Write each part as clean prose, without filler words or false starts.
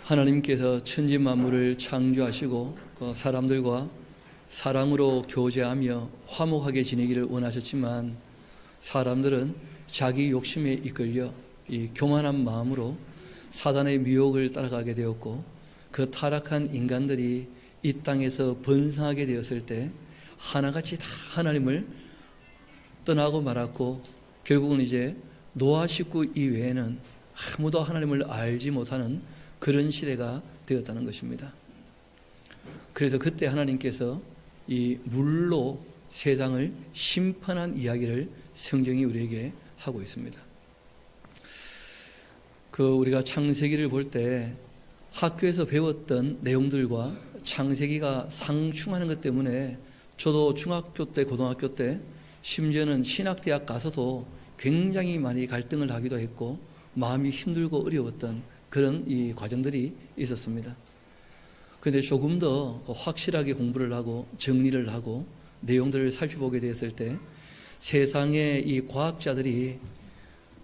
하나님께서 천지 만물을 창조하시고 사람들과 사랑으로 교제하며 화목하게 지내기를 원하셨지만 사람들은 자기 욕심에 이끌려 이 교만한 마음으로 사단의 미혹을 따라가게 되었고, 그 타락한 인간들이 이 땅에서 번성하게 되었을 때 하나같이 다 하나님을 떠나고 말았고, 결국은 이제 노아 식구 이외에는 아무도 하나님을 알지 못하는 그런 시대가 되었다는 것입니다. 그래서 그때 하나님께서 이 물로 세상을 심판한 이야기를 성경이 우리에게 하고 있습니다. 우리가 창세기를 볼 때 학교에서 배웠던 내용들과 창세기가 상충하는 것 때문에 저도 중학교 때, 고등학교 때, 심지어는 신학대학 가서도 굉장히 많이 갈등을 하기도 했고 마음이 힘들고 어려웠던 그런 이 과정들이 있었습니다. 그런데 조금 더 확실하게 공부를 하고 정리를 하고 내용들을 살펴보게 되었을 때 세상의 이 과학자들이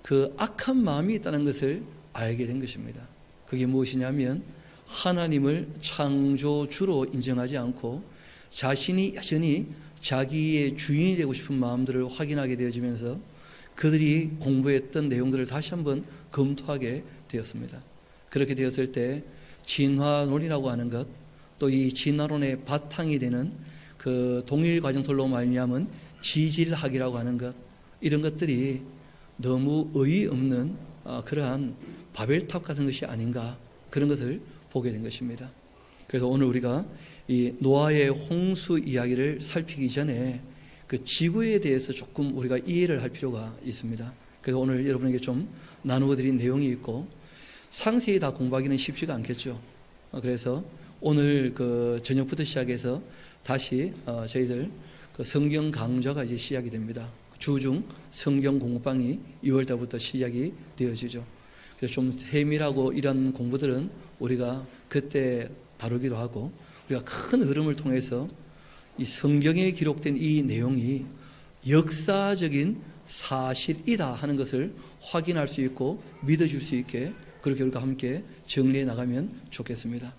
그 악한 마음이 있다는 것을 알게 된 것입니다. 그게 무엇이냐면 하나님을 창조주로 인정하지 않고 자신이 여전히 자기의 주인이 되고 싶은 마음들을 확인하게 되어지면서 그들이 공부했던 내용들을 다시 한번 검토하게 되었습니다. 그렇게 되었을 때 진화론이라고 하는 것, 또 이 진화론의 바탕이 되는 그 동일 과정설로 말미암은 지질학이라고 하는 것, 이런 것들이 너무 어이없는 그러한 바벨탑 같은 것이 아닌가, 그런 것을 보게 된 것입니다. 그래서 오늘 우리가 이 노아의 홍수 이야기를 살피기 전에 그 지구에 대해서 조금 우리가 이해를 할 필요가 있습니다. 그래서 오늘 여러분에게 좀 나누어 드린 내용이 있고 상세히 다 공부하기는 쉽지가 않겠죠. 그래서 오늘 그 저녁부터 시작해서 다시 저희들 그 성경 강좌가 이제 시작이 됩니다. 주중 성경 공부방이 6월 달부터 시작이 되어지죠. 그래서 좀 세밀하고 이런 공부들은 우리가 그때 다루기로 하고, 우리가 큰 흐름을 통해서 이 성경에 기록된 이 내용이 역사적인 사실이다 하는 것을 확인할 수 있고 믿어줄 수 있게 그렇게 우리가 함께 정리해 나가면 좋겠습니다.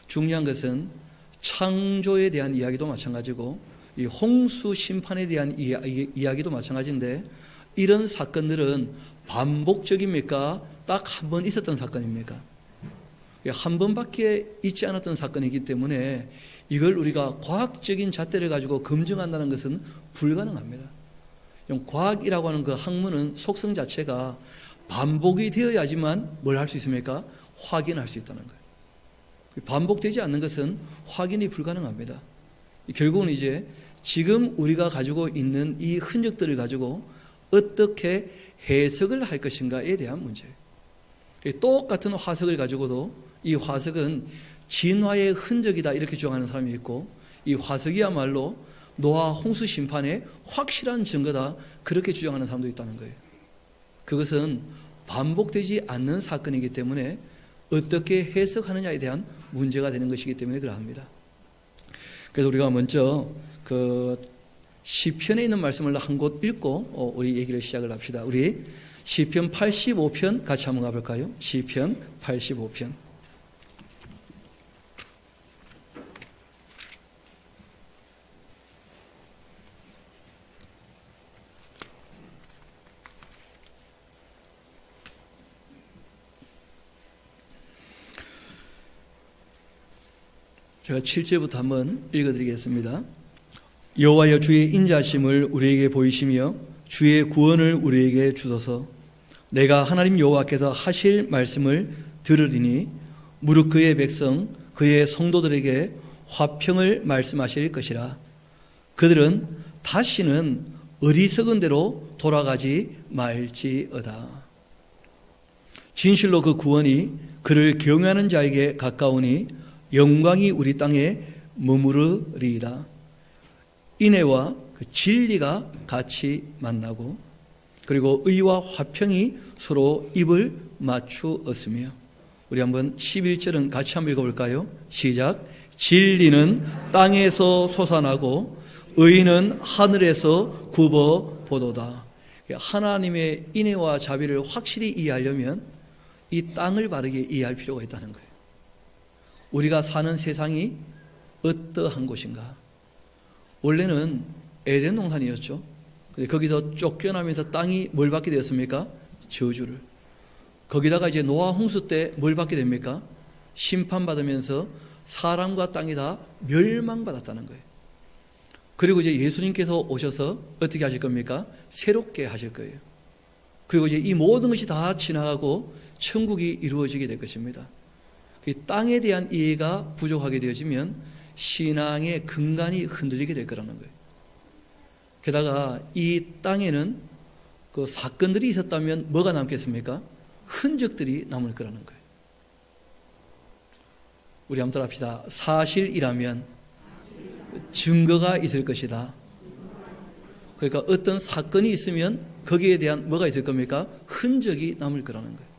중요한 것은 창조에 대한 이야기도 마찬가지고 이 홍수 심판에 대한 이야기도 마찬가지인데, 이런 사건들은 반복적입니까? 딱 한 번 있었던 사건입니까? 한 번밖에 있지 않았던 사건이기 때문에 이걸 우리가 과학적인 잣대를 가지고 검증한다는 것은 불가능합니다. 과학이라고 하는 그 학문은 속성 자체가 반복이 되어야지만 뭘 할 수 있습니까? 확인할 수 있다는 거예요. 반복되지 않는 것은 확인이 불가능합니다. 결국은 이제 지금 우리가 가지고 있는 이 흔적들을 가지고 어떻게 해석을 할 것인가에 대한 문제예요. 똑같은 화석을 가지고도 이 화석은 진화의 흔적이다 이렇게 주장하는 사람이 있고, 이 화석이야말로 노아 홍수 심판의 확실한 증거다 그렇게 주장하는 사람도 있다는 거예요. 그것은 반복되지 않는 사건이기 때문에 어떻게 해석하느냐에 대한 문제가 되는 것이기 때문에 그러합니다. 그래서 우리가 먼저 그 시편에 있는 말씀을 한 곳 읽고 우리 얘기를 시작을 합시다. 우리 시편 85편 같이 한번 가볼까요? 시편 85편. 제가 7절부터 한번 읽어드리겠습니다. 여호와여, 주의 인자하심을 우리에게 보이시며 주의 구원을 우리에게 주소서. 내가 하나님 여호와께서 하실 말씀을 들으리니 무릇 그의 백성 그의 성도들에게 화평을 말씀하실 것이라. 그들은 다시는 어리석은 대로 돌아가지 말지어다. 진실로 그 구원이 그를 경외하는 자에게 가까우니 영광이 우리 땅에 머무르리이다. 인애와 그 진리가 같이 만나고, 그리고 의와 화평이 서로 입을 맞추었으며. 우리 한번 11절은 같이 한번 읽어볼까요? 시작. 진리는 땅에서 솟아나고 의는 하늘에서 굽어 보도다. 하나님의 인애와 자비를 확실히 이해하려면 이 땅을 바르게 이해할 필요가 있다는 거예요. 우리가 사는 세상이 어떠한 곳인가? 원래는 에덴 동산이었죠. 근데 거기서 쫓겨나면서 땅이 뭘 받게 되었습니까? 저주를. 거기다가 이제 노아 홍수 때 뭘 받게 됩니까? 심판받으면서 사람과 땅이 다 멸망받았다는 거예요. 그리고 이제 예수님께서 오셔서 어떻게 하실 겁니까? 새롭게 하실 거예요. 그리고 이제 이 모든 것이 다 지나가고 천국이 이루어지게 될 것입니다. 땅에 대한 이해가 부족하게 되어지면 신앙의 근간이 흔들리게 될 거라는 거예요. 게다가 이 땅에는 그 사건들이 있었다면 뭐가 남겠습니까? 흔적들이 남을 거라는 거예요. 우리 한번 따라합시다. 사실이라면 증거가 있을 것이다. 그러니까 어떤 사건이 있으면 거기에 대한 뭐가 있을 겁니까? 흔적이 남을 거라는 거예요.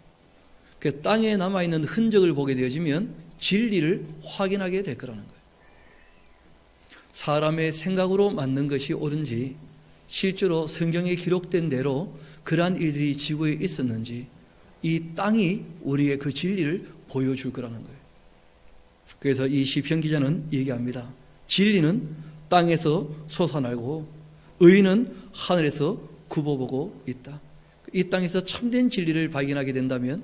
그 땅에 남아있는 흔적을 보게 되어지면 진리를 확인하게 될 거라는 거예요. 사람의 생각으로 맞는 것이 옳은지, 실제로 성경에 기록된 대로 그러한 일들이 지구에 있었는지 이 땅이 우리의 그 진리를 보여줄 거라는 거예요. 그래서 이 시편 기자는 얘기합니다. 진리는 땅에서 솟아나고 의는 하늘에서 굽어보고 있다. 이 땅에서 참된 진리를 발견하게 된다면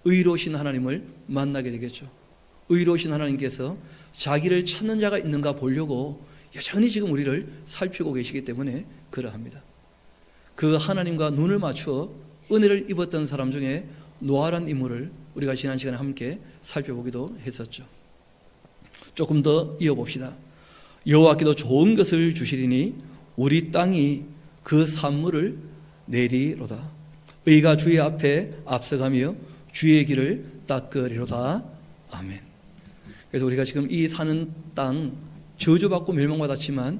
의로우신 하나님을 만나게 되겠죠. 의로우신 하나님께서 자기를 찾는 자가 있는가 보려고 여전히 지금 우리를 살피고 계시기 때문에 그러합니다. 그 하나님과 눈을 맞추어 은혜를 입었던 사람 중에 노아라는 인물을 우리가 지난 시간에 함께 살펴보기도 했었죠. 조금 더 이어봅시다. 여호와께도 좋은 것을 주시리니 우리 땅이 그 산물을 내리로다. 의가 주의 앞에 앞서가며 주의 길을 닦으리로다. 아멘. 그래서 우리가 지금 이 사는 땅 저주받고 멸망받았지만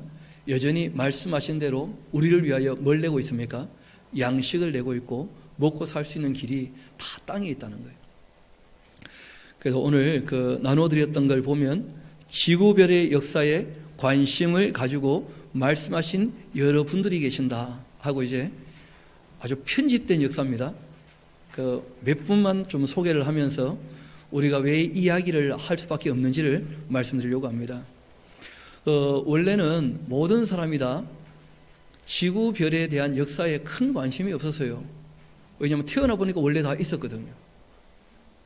여전히 말씀하신 대로 우리를 위하여 뭘 내고 있습니까? 양식을 내고 있고 먹고 살 수 있는 길이 다 땅에 있다는 거예요. 그래서 오늘 나눠드렸던 걸 보면 지구별의 역사에 관심을 가지고 말씀하신 여러분들이 계신다 하고 이제 아주 편집된 역사입니다. 몇 분만 좀 소개를 하면서 우리가 왜 이야기를 할 수밖에 없는지를 말씀드리려고 합니다. 원래는 모든 사람이 다 지구별에 대한 역사에 큰 관심이 없었어요. 왜냐하면 태어나 보니까 원래 다 있었거든요.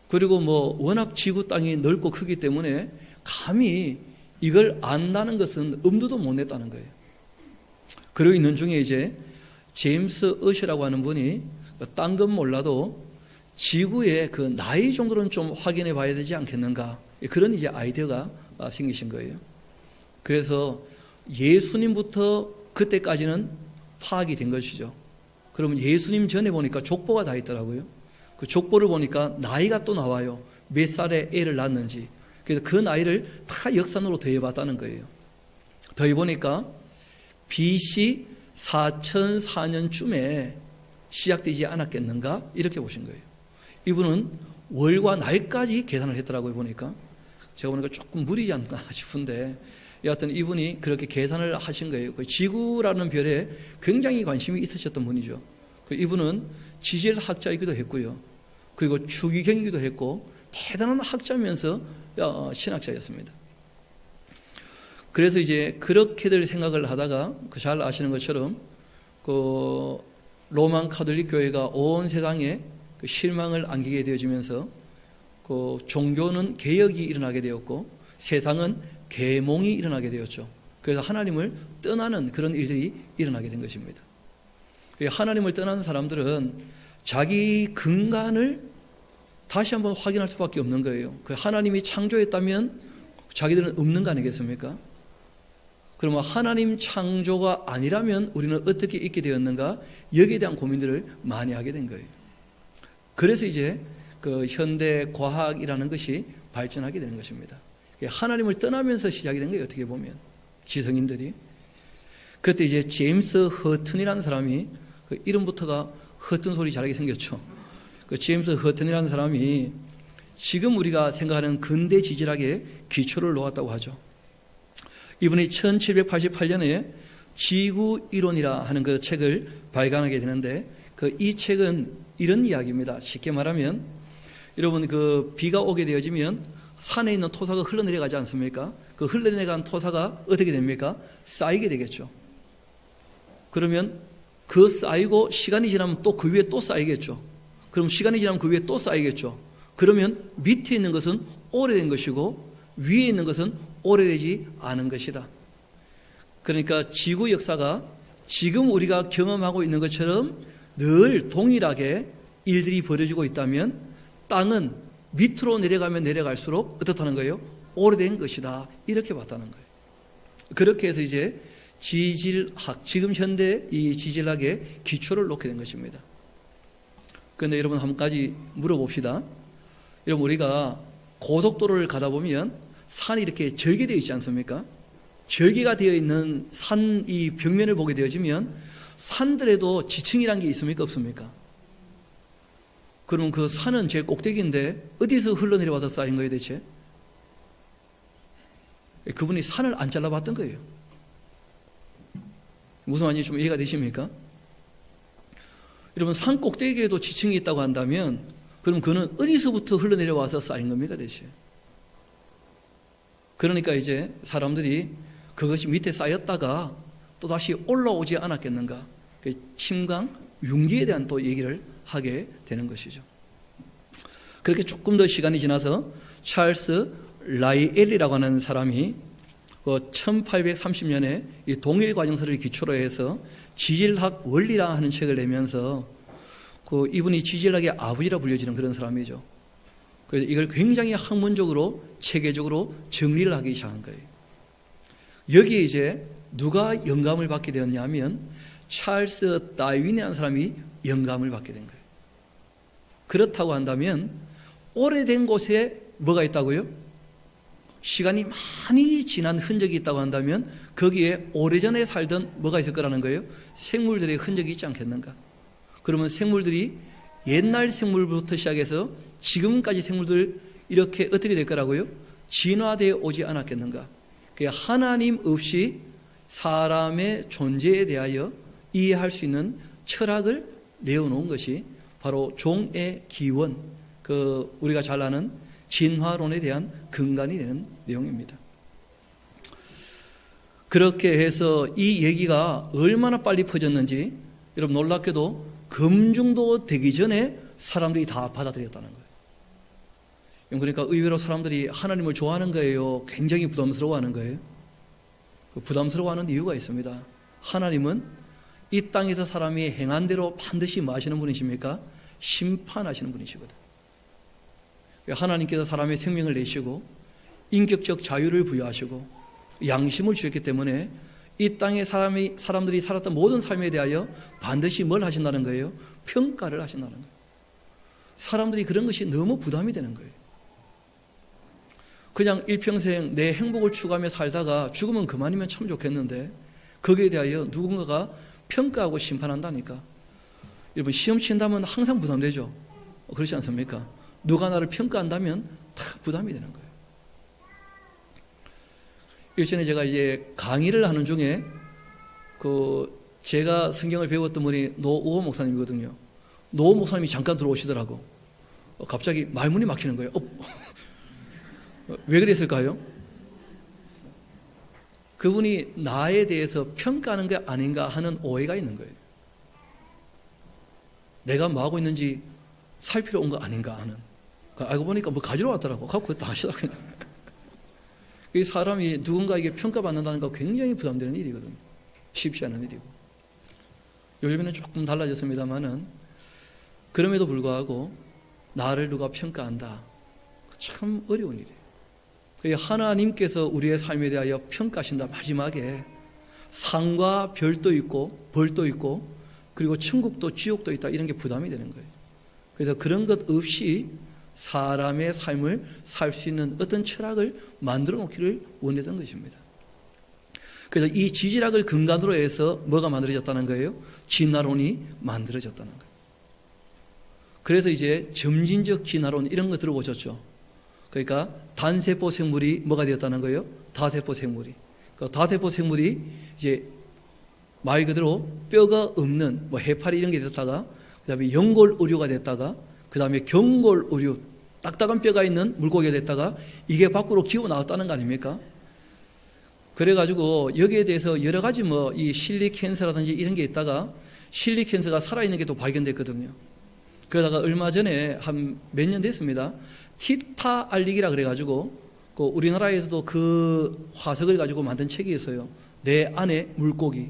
그리고 워낙 지구 땅이 넓고 크기 때문에 감히 이걸 안다는 것은 엄두도 못 냈다는 거예요. 그러고 있는 중에 이제 제임스 어시라고 하는 분이 딴 건 몰라도 지구의 그 나이 정도는 좀 확인해 봐야 되지 않겠는가, 그런 이제 아이디어가 생기신 거예요. 그래서 예수님부터 그때까지는 파악이 된 것이죠. 그러면 예수님 전에 보니까 족보가 다 있더라고요. 그 족보를 보니까 나이가 또 나와요. 몇 살에 애를 낳았는지. 그래서 그 나이를 다 역산으로 더해봤다는 거예요. 더해보니까 BC 4004년쯤에 시작되지 않았겠는가, 이렇게 보신 거예요. 이분은 월과 날까지 계산을 했더라고요. 보니까 제가 보니까 조금 무리지 않나 싶은데 여하튼 이분이 그렇게 계산을 하신 거예요. 지구라는 별에 굉장히 관심이 있으셨던 분이죠. 이분은 지질학자이기도 했고요. 그리고 추기경이기도 했고 대단한 학자면서 신학자였습니다. 그래서 이제 그렇게들 생각을 하다가 잘 아시는 것처럼 로만 카톨릭 교회가 온 세상에 실망을 안기게 되어지면서 종교는 개혁이 일어나게 되었고 세상은 계몽이 일어나게 되었죠. 그래서 하나님을 떠나는 그런 일들이 일어나게 된 것입니다. 하나님을 떠나는 사람들은 자기 근간을 다시 한번 확인할 수밖에 없는 거예요. 하나님이 창조했다면 자기들은 없는 거 아니겠습니까? 그러면 하나님 창조가 아니라면 우리는 어떻게 있게 되었는가, 여기에 대한 고민들을 많이 하게 된 거예요. 그래서 이제 현대 과학이라는 것이 발전하게 되는 것입니다. 하나님을 떠나면서 시작이 된 거예요. 어떻게 보면 지성인들이. 그때 이제 제임스 허튼이라는 사람이, 이름부터가 허튼 소리 잘하게 생겼죠. 제임스 허튼이라는 사람이 지금 우리가 생각하는 근대 지질학의 기초를 놓았다고 하죠. 이분이 1788년에 지구 이론이라 하는 그 책을 발간하게 되는데 이 책은 이런 이야기입니다. 쉽게 말하면 여러분 비가 오게 되어지면 산에 있는 토사가 흘러내려가지 않습니까? 그 흘러내려간 토사가 어떻게 됩니까? 쌓이게 되겠죠. 그러면 쌓이고 시간이 지나면 또 그 위에 또 쌓이겠죠. 그럼 시간이 지나면 그 위에 또 쌓이겠죠. 그러면 밑에 있는 것은 오래된 것이고 위에 있는 것은 오래되지 않은 것이다. 그러니까 지구 역사가 지금 우리가 경험하고 있는 것처럼 늘 동일하게 일들이 벌어지고 있다면 땅은 밑으로 내려가면 내려갈수록 어떻다는 거예요? 오래된 것이다. 이렇게 봤다는 거예요. 그렇게 해서 이제 지질학, 지금 현대 이 지질학의 기초를 놓게 된 것입니다. 그런데 여러분 한 가지 물어봅시다. 여러분 우리가 고속도로를 가다 보면 산이 이렇게 절개되어 있지 않습니까? 절개가 되어 있는 산 이 벽면을 보게 되어지면 산들에도 지층이란 게 있습니까? 없습니까? 그럼 그 산은 제일 꼭대기인데 어디서 흘러내려와서 쌓인 거예요 대체? 그분이 산을 안 잘라봤던 거예요. 무슨 말인지 좀 이해가 되십니까? 여러분 산 꼭대기에도 지층이 있다고 한다면 그럼 그는 어디서부터 흘러내려와서 쌓인 겁니까 대체? 그러니까 이제 사람들이 그것이 밑에 쌓였다가 또다시 올라오지 않았겠는가? 침강, 융기에 대한 또 얘기를 하게 되는 것이죠. 그렇게 조금 더 시간이 지나서 찰스 라이엘이라고 하는 사람이 1830년에 이 동일 과정서를 기초로 해서 지질학 원리라 하는 책을 내면서 이분이 지질학의 아버지라 불려지는 그런 사람이죠. 그래서 이걸 굉장히 학문적으로 체계적으로 정리를 하기 시작한 거예요. 여기에 이제 누가 영감을 받게 되었냐면 찰스 다윈이라는 사람이 영감을 받게 된 거예요. 그렇다고 한다면 오래된 곳에 뭐가 있다고요? 시간이 많이 지난 흔적이 있다고 한다면 거기에 오래전에 살던 뭐가 있을 거라는 거예요? 생물들의 흔적이 있지 않겠는가? 그러면 생물들이 옛날 생물부터 시작해서 지금까지 생물들 이렇게 어떻게 될 거라고요? 진화되어 오지 않았겠는가? 하나님 없이 사람의 존재에 대하여 이해할 수 있는 철학을 내어놓은 것이 바로 종의 기원, 우리가 잘 아는 진화론에 대한 근간이 되는 내용입니다. 그렇게 해서 이 얘기가 얼마나 빨리 퍼졌는지 여러분 놀랍게도 금중도 되기 전에 사람들이 다 받아들였다는 거예요. 그러니까 의외로 사람들이 하나님을 좋아하는 거예요? 굉장히 부담스러워하는 거예요? 부담스러워하는 이유가 있습니다. 하나님은 이 땅에서 사람이 행한 대로 반드시 뭐 하시는 분이십니까? 심판하시는 분이시거든. 하나님께서 사람의 생명을 내시고 인격적 자유를 부여하시고 양심을 주셨기 때문에 이 땅에 사람들이 살았던 모든 삶에 대하여 반드시 뭘 하신다는 거예요? 평가를 하신다는 거예요. 사람들이 그런 것이 너무 부담이 되는 거예요. 그냥 일평생 내 행복을 추구하며 살다가 죽으면 그만이면 참 좋겠는데 거기에 대하여 누군가가 평가하고 심판한다니까. 여러분 시험 친다면 항상 부담되죠. 그렇지 않습니까? 누가 나를 평가한다면 다 부담이 되는 거예요. 일전에 제가 이제 강의를 하는 중에 제가 성경을 배웠던 분이 노우호 목사님이거든요. 노우호 목사님이 잠깐 들어오시더라고. 갑자기 말문이 막히는 거예요. 왜 그랬을까요? 그분이 나에 대해서 평가하는 게 아닌가 하는 오해가 있는 거예요. 내가 뭐 하고 있는지 살피러 온 거 아닌가 하는. 알고 보니까 뭐 가지러 왔더라고. 갖고 다 하시더라고요. 이 사람이 누군가에게 평가받는다는 거 굉장히 부담되는 일이거든요. 쉽지 않은 일이고. 요즘에는 조금 달라졌습니다만은 그럼에도 불구하고 나를 누가 평가한다. 참 어려운 일이에요. 하나님께서 우리의 삶에 대하여 평가하신다. 마지막에 상과 별도 있고 벌도 있고 그리고 천국도 지옥도 있다. 이런 게 부담이 되는 거예요. 그래서 그런 것 없이 사람의 삶을 살 수 있는 어떤 철학을 만들어 놓기를 원했던 것입니다. 그래서 이 지질학을 근간으로 해서 뭐가 만들어졌다는 거예요? 진화론이 만들어졌다는 거예요. 그래서 이제 점진적 진화론 이런 거 들어보셨죠? 그러니까 단세포 생물이 뭐가 되었다는 거예요? 다세포 생물이. 그 다세포 생물이 이제 말 그대로 뼈가 없는 뭐 해파리 이런 게 됐다가 그다음에 연골 의류가 됐다가 그다음에 경골 의류 딱딱한 뼈가 있는 물고기가 됐다가 이게 밖으로 기어 나왔다는 거 아닙니까? 그래가지고 여기에 대해서 여러 가지 뭐 이 실리캔서라든지 이런 게 있다가 실리캔서가 살아있는 게 또 발견됐거든요. 그러다가 얼마 전에 한 몇 년 됐습니다. 티타알릭이라 그래가지고 그 우리나라에서도 그 화석을 가지고 만든 책이 있어요. 내 안에 물고기.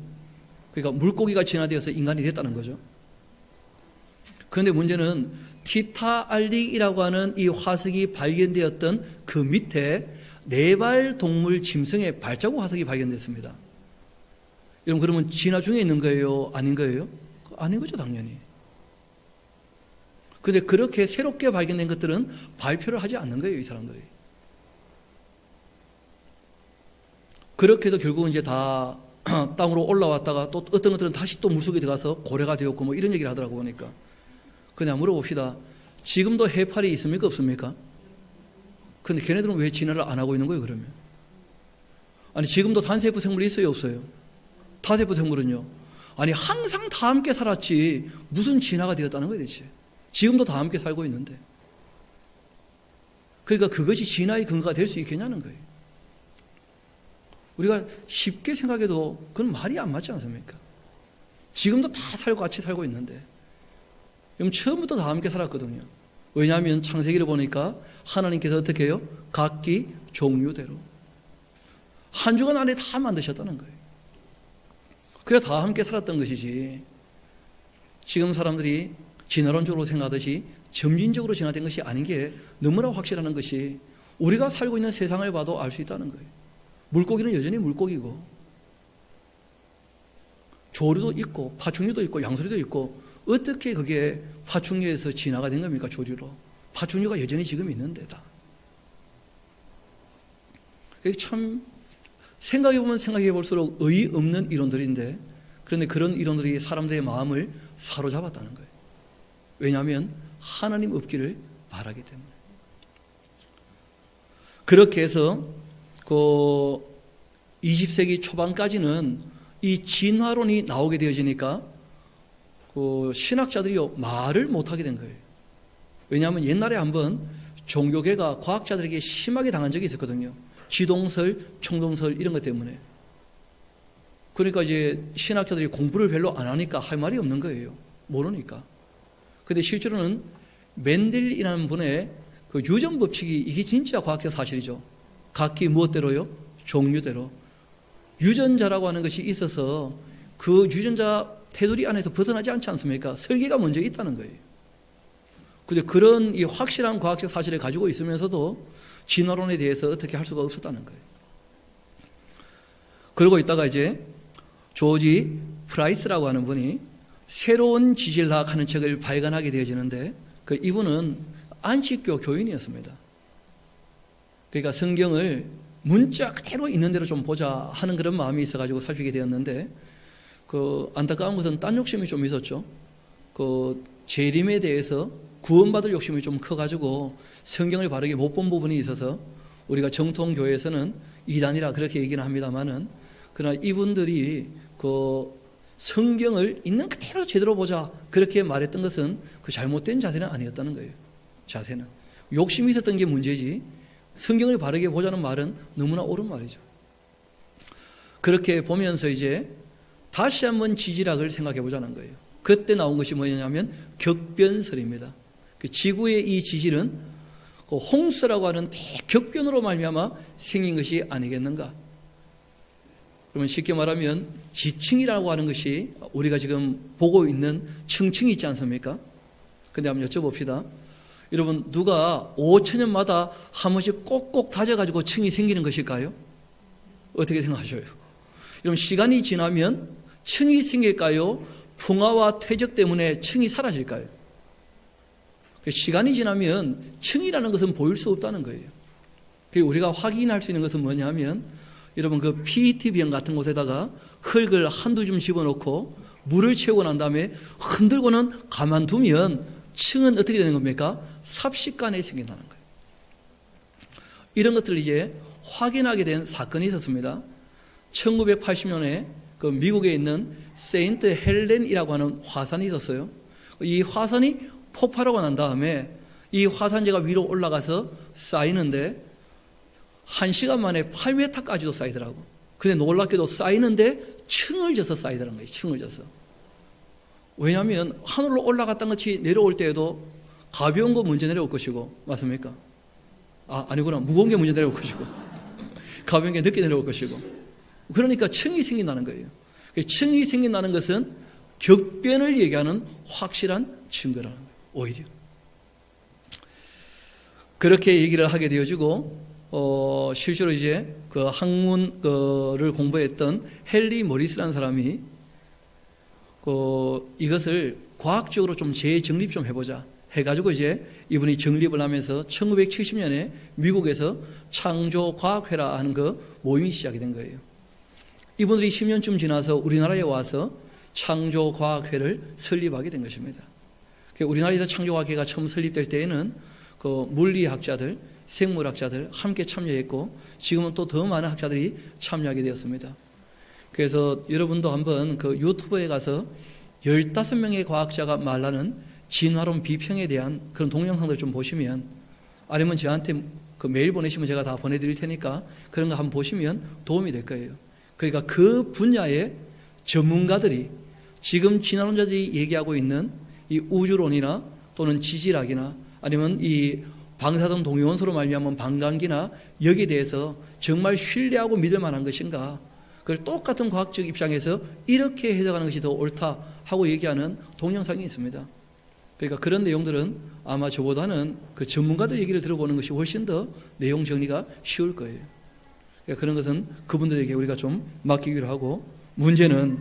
그러니까 물고기가 진화되어서 인간이 됐다는 거죠. 그런데 문제는 티타알릭이라고 하는 이 화석이 발견되었던 그 밑에 네발 동물 짐승의 발자국 화석이 발견됐습니다. 여러분 그러면 진화 중에 있는 거예요? 아닌 거예요? 아닌 거죠 당연히. 그런데 그렇게 새롭게 발견된 것들은 발표를 하지 않는 거예요 이 사람들이. 그렇게 해서 결국은 이제 다 땅으로 올라왔다가 또 어떤 것들은 다시 또 물속에 들어가서 고래가 되었고 뭐 이런 얘기를 하더라고 보니까. 그냥 물어봅시다. 지금도 해파리 있습니까 없습니까? 근데 걔네들은 왜 진화를 안 하고 있는 거예요 그러면? 아니 지금도 단세포 생물이 있어요 없어요? 다세포 생물은요? 아니 항상 다 함께 살았지 무슨 진화가 되었다는 거예요 대체? 지금도 다 함께 살고 있는데. 그러니까 그것이 진화의 근거가 될 수 있겠냐는 거예요. 우리가 쉽게 생각해도 그건 말이 안 맞지 않습니까? 지금도 다 살고 같이 살고 있는데. 그럼 처음부터 다 함께 살았거든요. 왜냐하면 창세기를 보니까 하나님께서 어떻게 해요? 각기 종류대로 한 주간 안에 다 만드셨다는 거예요. 그게 다 함께 살았던 것이지 지금 사람들이 진화론적으로 생각하듯이 점진적으로 진화된 것이 아닌 게 너무나 확실한 것이 우리가 살고 있는 세상을 봐도 알 수 있다는 거예요. 물고기는 여전히 물고기고 조류도 있고 파충류도 있고 양서류도 있고 어떻게 그게 파충류에서 진화가 된 겁니까? 조류로. 파충류가 여전히 지금 있는데 다. 참 생각해보면 생각해볼수록 의의 없는 이론들인데 그런데 그런 이론들이 사람들의 마음을 사로잡았다는 거예요. 왜냐하면 하나님 없기를 바라기 때문에. 그렇게 해서 그 20세기 초반까지는 이 진화론이 나오게 되어지니까 그 신학자들이요 말을 못하게 된 거예요. 왜냐하면 옛날에 한번 종교계가 과학자들에게 심하게 당한 적이 있었거든요. 지동설, 총동설 이런 것 때문에. 그러니까 이제 신학자들이 공부를 별로 안 하니까 할 말이 없는 거예요. 모르니까. 그런데 실제로는 맨델이라는 분의 그 유전 법칙이 이게 진짜 과학적 사실이죠. 각기 무엇대로요? 종류대로. 유전자라고 하는 것이 있어서 그 유전자 테두리 안에서 벗어나지 않지 않습니까? 설계가 먼저 있다는 거예요. 근데 그런 이 확실한 과학적 사실을 가지고 있으면서도 진화론에 대해서 어떻게 할 수가 없었다는 거예요. 그러고 있다가 이제 조지 프라이스라고 하는 분이 새로운 지질학 하는 책을 발간하게 되어지는데 그 이분은 안식교 교인이었습니다. 그러니까 성경을 문자 그대로 있는 대로 좀 보자 하는 그런 마음이 있어가지고 살피게 되었는데 그 안타까운 것은 딴 욕심이 좀 있었죠. 그 재림에 대해서 구원받을 욕심이 좀 커가지고 성경을 바르게 못 본 부분이 있어서 우리가 정통교회에서는 이단이라 그렇게 얘기는 합니다만은 그러나 이분들이 그 성경을 있는 그대로 제대로 보자 그렇게 말했던 것은 그 잘못된 자세는 아니었다는 거예요. 자세는 욕심이 있었던 게 문제지 성경을 바르게 보자는 말은 너무나 옳은 말이죠. 그렇게 보면서 이제 다시 한번 지질학을 생각해 보자는 거예요. 그때 나온 것이 뭐냐면 격변설입니다. 그 지구의 이 지질은 그 홍수라고 하는 대격변으로 말미암아 생긴 것이 아니겠는가? 그러면 쉽게 말하면 지층이라고 하는 것이 우리가 지금 보고 있는 층층이 있지 않습니까? 근데 한번 여쭤봅시다. 여러분 누가 5,000년마다 한 번씩 꼭꼭 다져가지고 층이 생기는 것일까요? 어떻게 생각하셔요? 여러분 시간이 지나면 층이 생길까요? 풍화와 퇴적 때문에 층이 사라질까요? 시간이 지나면 층이라는 것은 보일 수 없다는 거예요. 우리가 확인할 수 있는 것은 뭐냐면 여러분 그 PET병 같은 곳에다가 흙을 한두 줌 집어넣고 물을 채우고 난 다음에 흔들고는 가만두면 층은 어떻게 되는 겁니까? 삽시간에 생긴다는 거예요. 이런 것들을 이제 확인하게 된 사건이 있었습니다. 1980년에 그 미국에 있는 세인트 헬렌이라고 하는 화산이 있었어요. 이 화산이 폭발하고 난 다음에 이 화산재가 위로 올라가서 쌓이는데 1시간 만에 8m까지도 쌓이더라고. 근데 놀랍게도 쌓이는데 층을 져서 쌓이더라는 거예요. 층을 져서. 왜냐하면 하늘로 올라갔던 것이 내려올 때에도 가벼운 거 먼저 내려올 것이고, 맞습니까? 아니구나. 무거운 게 먼저 내려올 것이고 가벼운 게 늦게 내려올 것이고, 그러니까 층이 생긴다는 거예요. 층이 생긴다는 것은 격변을 얘기하는 확실한 증거라는 거예요. 오히려 그렇게 얘기를 하게 되어지고, 실제로 이제 그 학문을 공부했던 헨리 모리스라는 사람이 이것을 과학적으로 좀 재정립 좀 해보자 해가지고 이제 이분이 정립을 하면서 1970년에 미국에서 창조과학회라 하는 그 모임이 시작이 된 거예요. 이분들이 10년쯤 지나서 우리나라에 와서 창조과학회를 설립하게 된 것입니다. 우리나라에서 창조과학회가 처음 설립될 때에는 그 물리학자들, 생물학자들 함께 참여했고, 지금은 또 더 많은 학자들이 참여하게 되었습니다. 그래서 여러분도 한번 그 유튜브에 가서 15명의 과학자가 말하는 진화론 비평에 대한 그런 동영상들 좀 보시면, 아니면 저한테 그 메일 보내시면 제가 다 보내드릴 테니까 그런 거 한번 보시면 도움이 될 거예요. 그러니까 그 분야의 전문가들이 지금 진화론자들이 얘기하고 있는 이 우주론이나 또는 지질학이나 아니면 이 방사성 동위원소로 말미암은 반감기나 여기에 대해서 정말 신뢰하고 믿을 만한 것인가, 그걸 똑같은 과학적 입장에서 이렇게 해석하는 것이 더 옳다 하고 얘기하는 동영상이 있습니다. 그러니까 그런 내용들은 아마 저보다는 그 전문가들 얘기를 들어보는 것이 훨씬 더 내용 정리가 쉬울 거예요. 그러니까 그런 것은 그분들에게 우리가 좀 맡기기로 하고, 문제는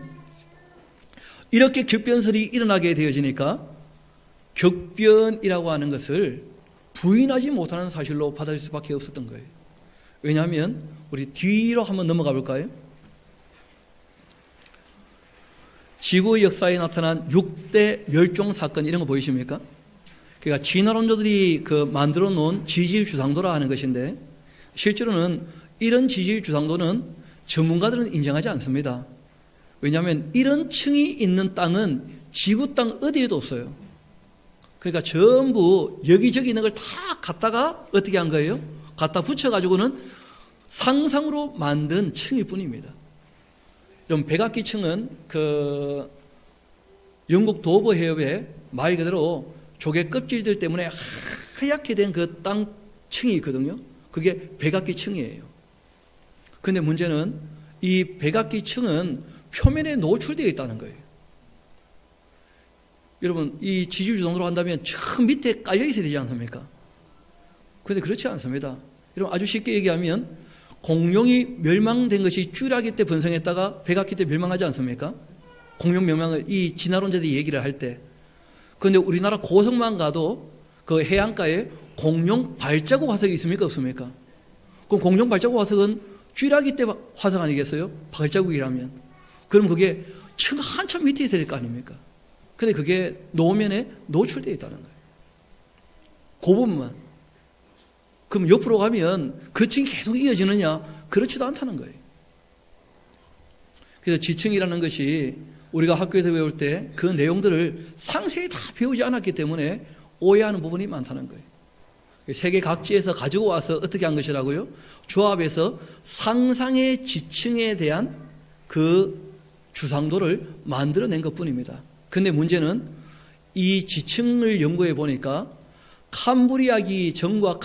이렇게 격변설이 일어나게 되어지니까 격변이라고 하는 것을 부인하지 못하는 사실로 받아들일 수밖에 없었던 거예요. 왜냐하면 우리 뒤로 한번 넘어가 볼까요? 지구의 역사에 나타난 6대 멸종 사건, 이런 거 보이십니까? 그러니까 진화론자들이 그 만들어 놓은 지질 주상도라 하는 것인데, 실제로는 이런 지질 주상도는 전문가들은 인정하지 않습니다. 왜냐하면 이런 층이 있는 땅은 지구 땅 어디에도 없어요. 그러니까 전부 여기저기 있는 걸 다 갖다가 어떻게 한 거예요? 갖다 붙여가지고는 상상으로 만든 층일 뿐입니다. 여러분, 백악기 층은 그 영국 도버 해협에 말 그대로 조개 껍질들 때문에 하얗게 된 그 땅 층이 있거든요. 그게 백악기 층이에요. 그런데 문제는 이 백악기 층은 표면에 노출되어 있다는 거예요. 여러분, 이 지질 주상도로 한다면 저 밑에 깔려 있어야 되지 않습니까? 그런데 그렇지 않습니다. 여러분, 아주 쉽게 얘기하면 공룡이 멸망된 것이 쥐라기 때 번성했다가 백악기 때 멸망하지 않습니까? 공룡 멸망을 이 진화론자들이 얘기를 할 때. 그런데 우리나라 고성만 가도 그 해안가에 공룡 발자국 화석이 있습니까? 없습니까? 그럼 공룡 발자국 화석은 쥐라기 때 화석 아니겠어요? 발자국이라면. 그럼 그게 층 한참 밑에 있어야 될 거 아닙니까? 근데 그게 노면에 노출되어 있다는 거예요. 그 부분만. 그럼 옆으로 가면 그 층이 계속 이어지느냐? 그렇지도 않다는 거예요. 그래서 지층이라는 것이 우리가 학교에서 배울 때 그 내용들을 상세히 다 배우지 않았기 때문에 오해하는 부분이 많다는 거예요. 세계 각지에서 가지고 와서 어떻게 한 것이라고요? 조합해서 상상의 지층에 대한 그 주상도를 만들어낸 것뿐입니다. 그런데 문제는 이 지층을 연구해 보니까 캄브리아기 전과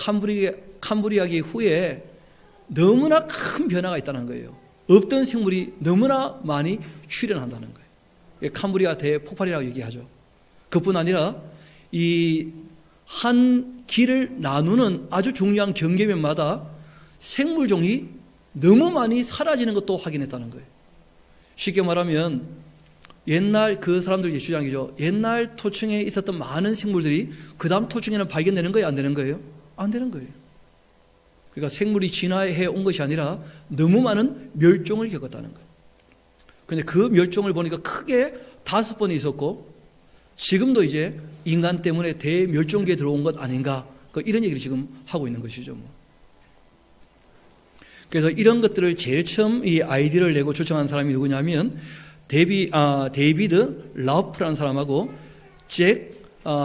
캄브리아기 후에 너무나 큰 변화가 있다는 거예요. 없던 생물이 너무나 많이 출현한다는 거예요. 캄브리아 대폭발이라고 얘기하죠. 그뿐 아니라 이 한 길을 나누는 아주 중요한 경계면마다 생물종이 너무 많이 사라지는 것도 확인했다는 거예요. 쉽게 말하면 옛날 그 사람들의 주장이죠. 옛날 토층에 있었던 많은 생물들이 그 다음 토층에는 발견되는 거예요? 안 되는 거예요? 안 되는 거예요. 그러니까 생물이 진화해 온 것이 아니라 너무 많은 멸종을 겪었다는 거예요. 그런데 그 멸종을 보니까 크게 5번이 있었고, 지금도 이제 인간 때문에 대멸종기에 들어온 것 아닌가, 이런 얘기를 지금 하고 있는 것이죠. 그래서 이런 것들을 제일 처음 이 아이디어를 내고 초청한 사람이 누구냐면 데이비드 라우프라는 사람하고 잭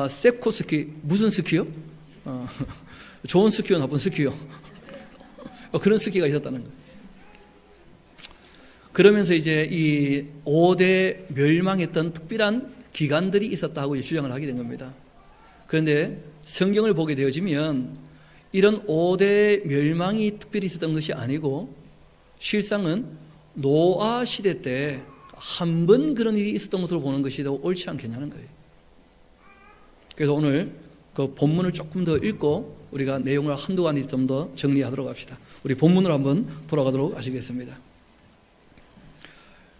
세코스키, 무슨 스키요? 좋은 스키요, 나쁜 스키요? 그런 스키가 있었다는 거예요. 그러면서 이제 이 5대 멸망했던 특별한 기간들이 있었다고 주장을 하게 된 겁니다. 그런데 성경을 보게 되어지면 이런 5대 멸망이 특별히 있었던 것이 아니고 실상은 노아 시대 때 한 번 그런 일이 있었던 것으로 보는 것이 더 옳지 않겠냐는 거예요. 그래서 오늘 그 본문을 조금 더 읽고 우리가 내용을 한두 가지 좀 더 정리하도록 합시다. 우리 본문으로 한번 돌아가도록 하시겠습니다.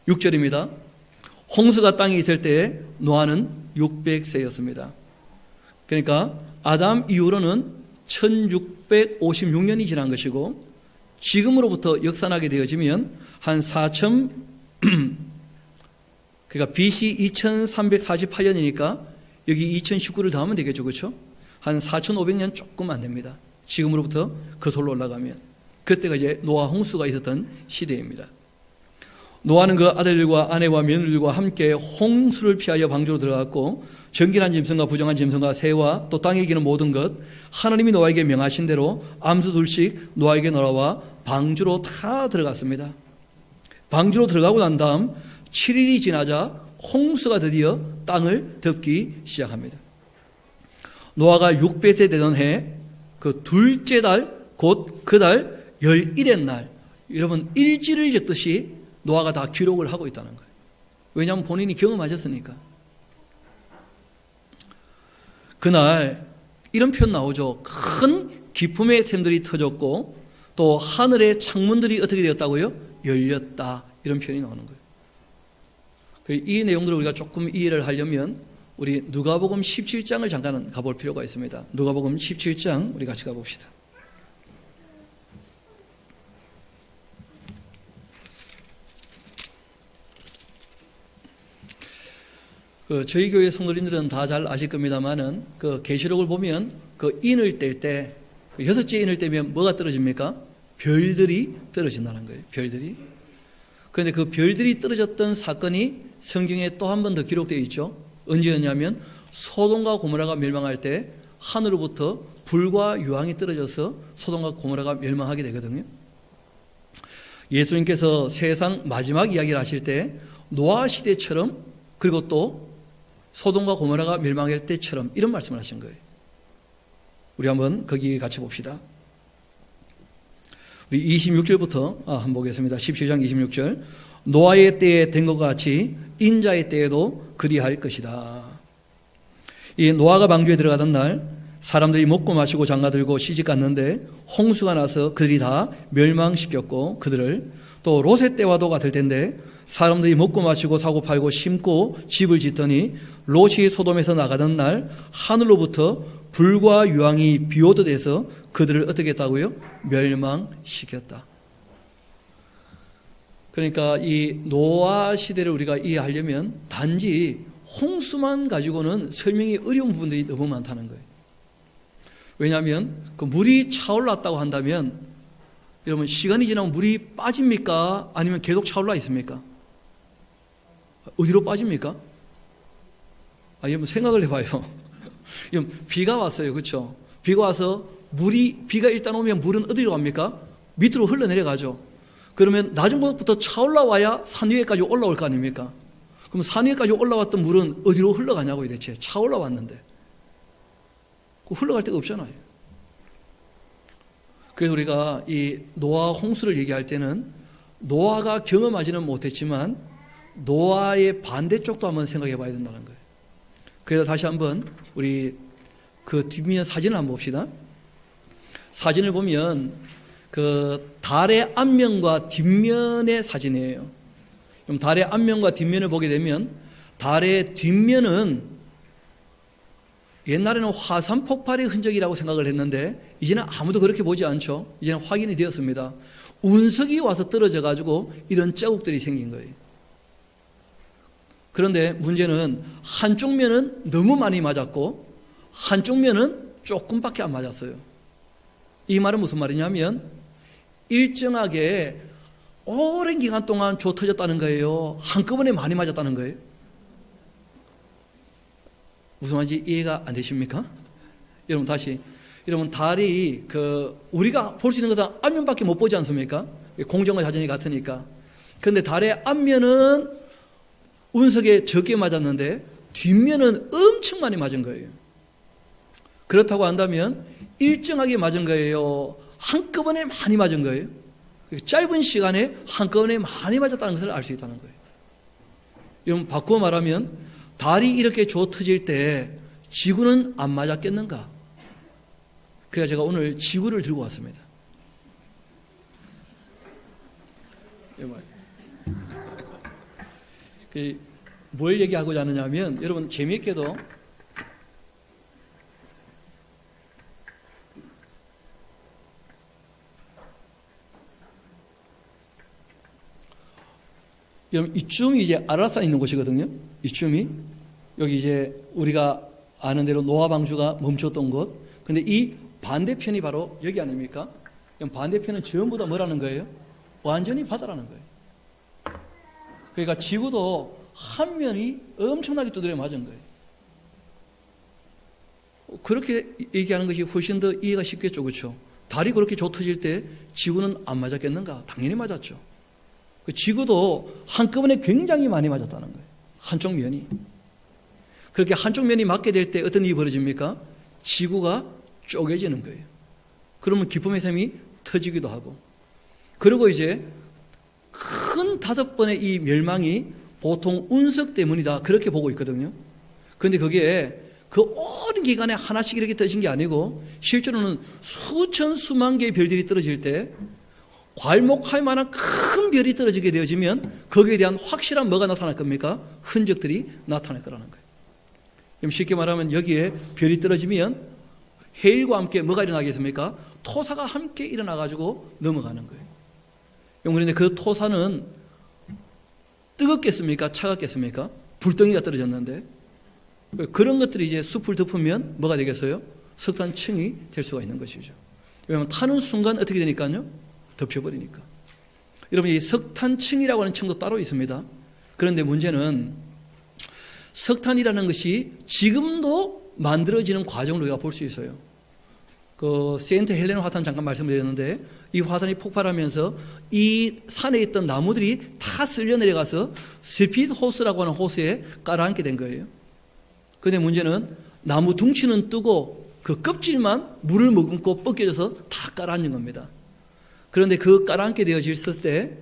6절입니다. 홍수가 땅에 있을 때에 노아는 600세였습니다. 그러니까 아담 이후로는 1656년이 지난 것이고 지금으로부터 역산하게 되어지면 한 4천 그러니까 BC 2348년이니까 여기 2019를 더하면 되겠죠. 그렇죠? 한 4500년 조금 안 됩니다. 지금으로부터 거슬러 올라가면 그때가 이제 노아 홍수가 있었던 시대입니다. 노아는 그 아들들과 아내와 며느리들과 함께 홍수를 피하여 방주로 들어갔고 정결한 짐승과 부정한 짐승과 새와 또 땅에 기는 모든 것 하나님이 노아에게 명하신 대로 암수 둘씩 노아에게 놀아와 방주로 다 들어갔습니다. 방주로 들어가고 난 다음 7일이 지나자 홍수가 드디어 땅을 덮기 시작합니다. 노아가 600세 되던 해 그 둘째 달 곧 그 달 11의 날 여러분 일지를 적듯이 노아가 다 기록을 하고 있다는 거예요. 왜냐하면 본인이 경험하셨으니까. 그날 이런 표현 나오죠. 큰 기품의 샘들이 터졌고 또 하늘의 창문들이 어떻게 되었다고요? 열렸다. 이런 표현이 나오는 거예요. 이 내용들을 우리가 조금 이해를 하려면 우리 누가복음 17장을 잠깐 가볼 필요가 있습니다. 누가복음 17장 우리 같이 가봅시다. 저희 교회 성도님들은 다 잘 아실 겁니다만은 그 계시록을 보면 그 인을 뗄 때 그 6째 인을 떼면 뭐가 떨어집니까? 별들이 떨어진다는 거예요. 별들이. 그런데 그 별들이 떨어졌던 사건이 성경에 또 한 번 더 기록되어 있죠. 언제였냐면 소돔과 고모라가 멸망할 때 하늘로부터 불과 유황이 떨어져서 소돔과 고모라가 멸망하게 되거든요. 예수님께서 세상 마지막 이야기를 하실 때 노아 시대처럼 그리고 또 소돔과 고모라가 멸망할 때처럼 이런 말씀을 하신 거예요. 우리 한번 거기 같이 봅시다. 우리 26절부터 한번 보겠습니다. 17장 26절. 노아의 때에 된 것과 같이 인자의 때에도 그리할 것이다. 이 노아가 방주에 들어가던 날 사람들이 먹고 마시고 장가들고 시집 갔는데 홍수가 나서 그들이 다 멸망시켰고 그들을 또 롯의 때와도 같을 텐데 사람들이 먹고 마시고 사고 팔고 심고 집을 짓더니 롯이 소돔에서 나가던 날 하늘로부터 불과 유황이 비오듯 해서 그들을 어떻게 했다고요? 멸망시켰다. 그러니까 이 노아 시대를 우리가 이해하려면 단지 홍수만 가지고는 설명이 어려운 부분들이 너무 많다는 거예요. 왜냐하면 그 물이 차올랐다고 한다면 여러분 시간이 지나면 물이 빠집니까? 아니면 계속 차올라 있습니까? 어디로 빠집니까? 여러분 생각을 해봐요. 비가 왔어요. 그렇죠? 비가 와서 비가 일단 오면 물은 어디로 갑니까? 밑으로 흘러내려가죠. 그러면 낮은 곳부터 차올라와야 산 위에까지 올라올 거 아닙니까? 그럼 산 위에까지 올라왔던 물은 어디로 흘러가냐고요, 대체. 차올라왔는데. 흘러갈 데가 없잖아요. 그래서 우리가 이 노아 홍수를 얘기할 때는 노아가 경험하지는 못했지만 노아의 반대쪽도 한번 생각해 봐야 된다는 거예요. 그래서 다시 한번 우리 그 뒷면 사진을 한번 봅시다. 사진을 보면 그 달의 앞면과 뒷면의 사진이에요. 그럼 달의 앞면과 뒷면을 보게 되면 달의 뒷면은 옛날에는 화산 폭발의 흔적이라고 생각을 했는데 이제는 아무도 그렇게 보지 않죠. 이제는 확인이 되었습니다. 운석이 와서 떨어져 가지고 이런 자국들이 생긴 거예요. 그런데 문제는 한쪽 면은 너무 많이 맞았고 한쪽 면은 조금밖에 안 맞았어요. 이 말은 무슨 말이냐면 일정하게 오랜 기간 동안 조 터졌다는 거예요? 한꺼번에 많이 맞았다는 거예요? 무슨 말인지 이해가 안 되십니까? 여러분 다시, 여러분 달이 우리가 볼 수 있는 것은 앞면밖에 못 보지 않습니까? 공정과 자전이 같으니까. 그런데 달의 앞면은 운석에 적게 맞았는데 뒷면은 엄청 많이 맞은 거예요. 그렇다고 한다면 일정하게 맞은 거예요? 한꺼번에 많이 맞은 거예요? 짧은 시간에 한꺼번에 많이 맞았다는 것을 알 수 있다는 거예요. 여러분 바꾸어 말하면 달이 이렇게 조 터질 때 지구는 안 맞았겠는가? 그래서 제가 오늘 지구를 들고 왔습니다. 뭘 얘기하고자 하느냐면 여러분 재미있게도 여러분 이쯤이 이제 아라산이 있는 곳이거든요. 이쯤이 여기 이제 우리가 아는 대로 노아 방주가 멈췄던 곳. 근데 이 반대편이 바로 여기 아닙니까? 반대편은 전부 다 뭐라는 거예요? 완전히 바다라는 거예요. 그러니까 지구도 한 면이 엄청나게 두드려 맞은 거예요. 그렇게 얘기하는 것이 훨씬 더 이해가 쉽겠죠, 그렇죠? 달이 그렇게 조 터질 때 지구는 안 맞았겠는가? 당연히 맞았죠. 지구도 한꺼번에 굉장히 많이 맞았다는 거예요. 한쪽 면이. 그렇게 한쪽 면이 맞게 될 때 어떤 일이 벌어집니까? 지구가 쪼개지는 거예요. 그러면 기쁨의 샘이 터지기도 하고. 그리고 이제 큰 5번의 이 멸망이 보통 운석 때문이다. 그렇게 보고 있거든요. 그런데 그게 그 오랜 기간에 하나씩 이렇게 떨어진 게 아니고 실제로는 수천 수만 개의 별들이 떨어질 때 괄목할 만한 큰 별이 떨어지게 되어지면 거기에 대한 확실한 뭐가 나타날 겁니까? 흔적들이 나타날 거라는 거예요. 쉽게 말하면 여기에 별이 떨어지면 해일과 함께 뭐가 일어나겠습니까? 토사가 함께 일어나가지고 넘어가는 거예요. 그런데 그 토사는 뜨겁겠습니까? 차갑겠습니까? 불덩이가 떨어졌는데 그런 것들이 이제 숲을 덮으면 뭐가 되겠어요? 석탄층이 될 수가 있는 것이죠. 왜냐하면 타는 순간 어떻게 되니까요? 덮여버리니까. 여러분 이 석탄층이라고 하는 층도 따로 있습니다. 그런데 문제는 석탄이라는 것이 지금도 만들어지는 과정을 우리가 볼 수 있어요. 세인트 헬레나 화산 잠깐 말씀드렸는데 이 화산이 폭발하면서 이 산에 있던 나무들이 다 쓸려 내려가서 스피드 호스라고 하는 호스에 깔아앉게 된 거예요. 그런데 문제는 나무 둥치는 뜨고 그 껍질만 물을 머금고 벗겨져서 다 깔아앉는 겁니다. 그런데 그 깔아앉게 되어졌을 때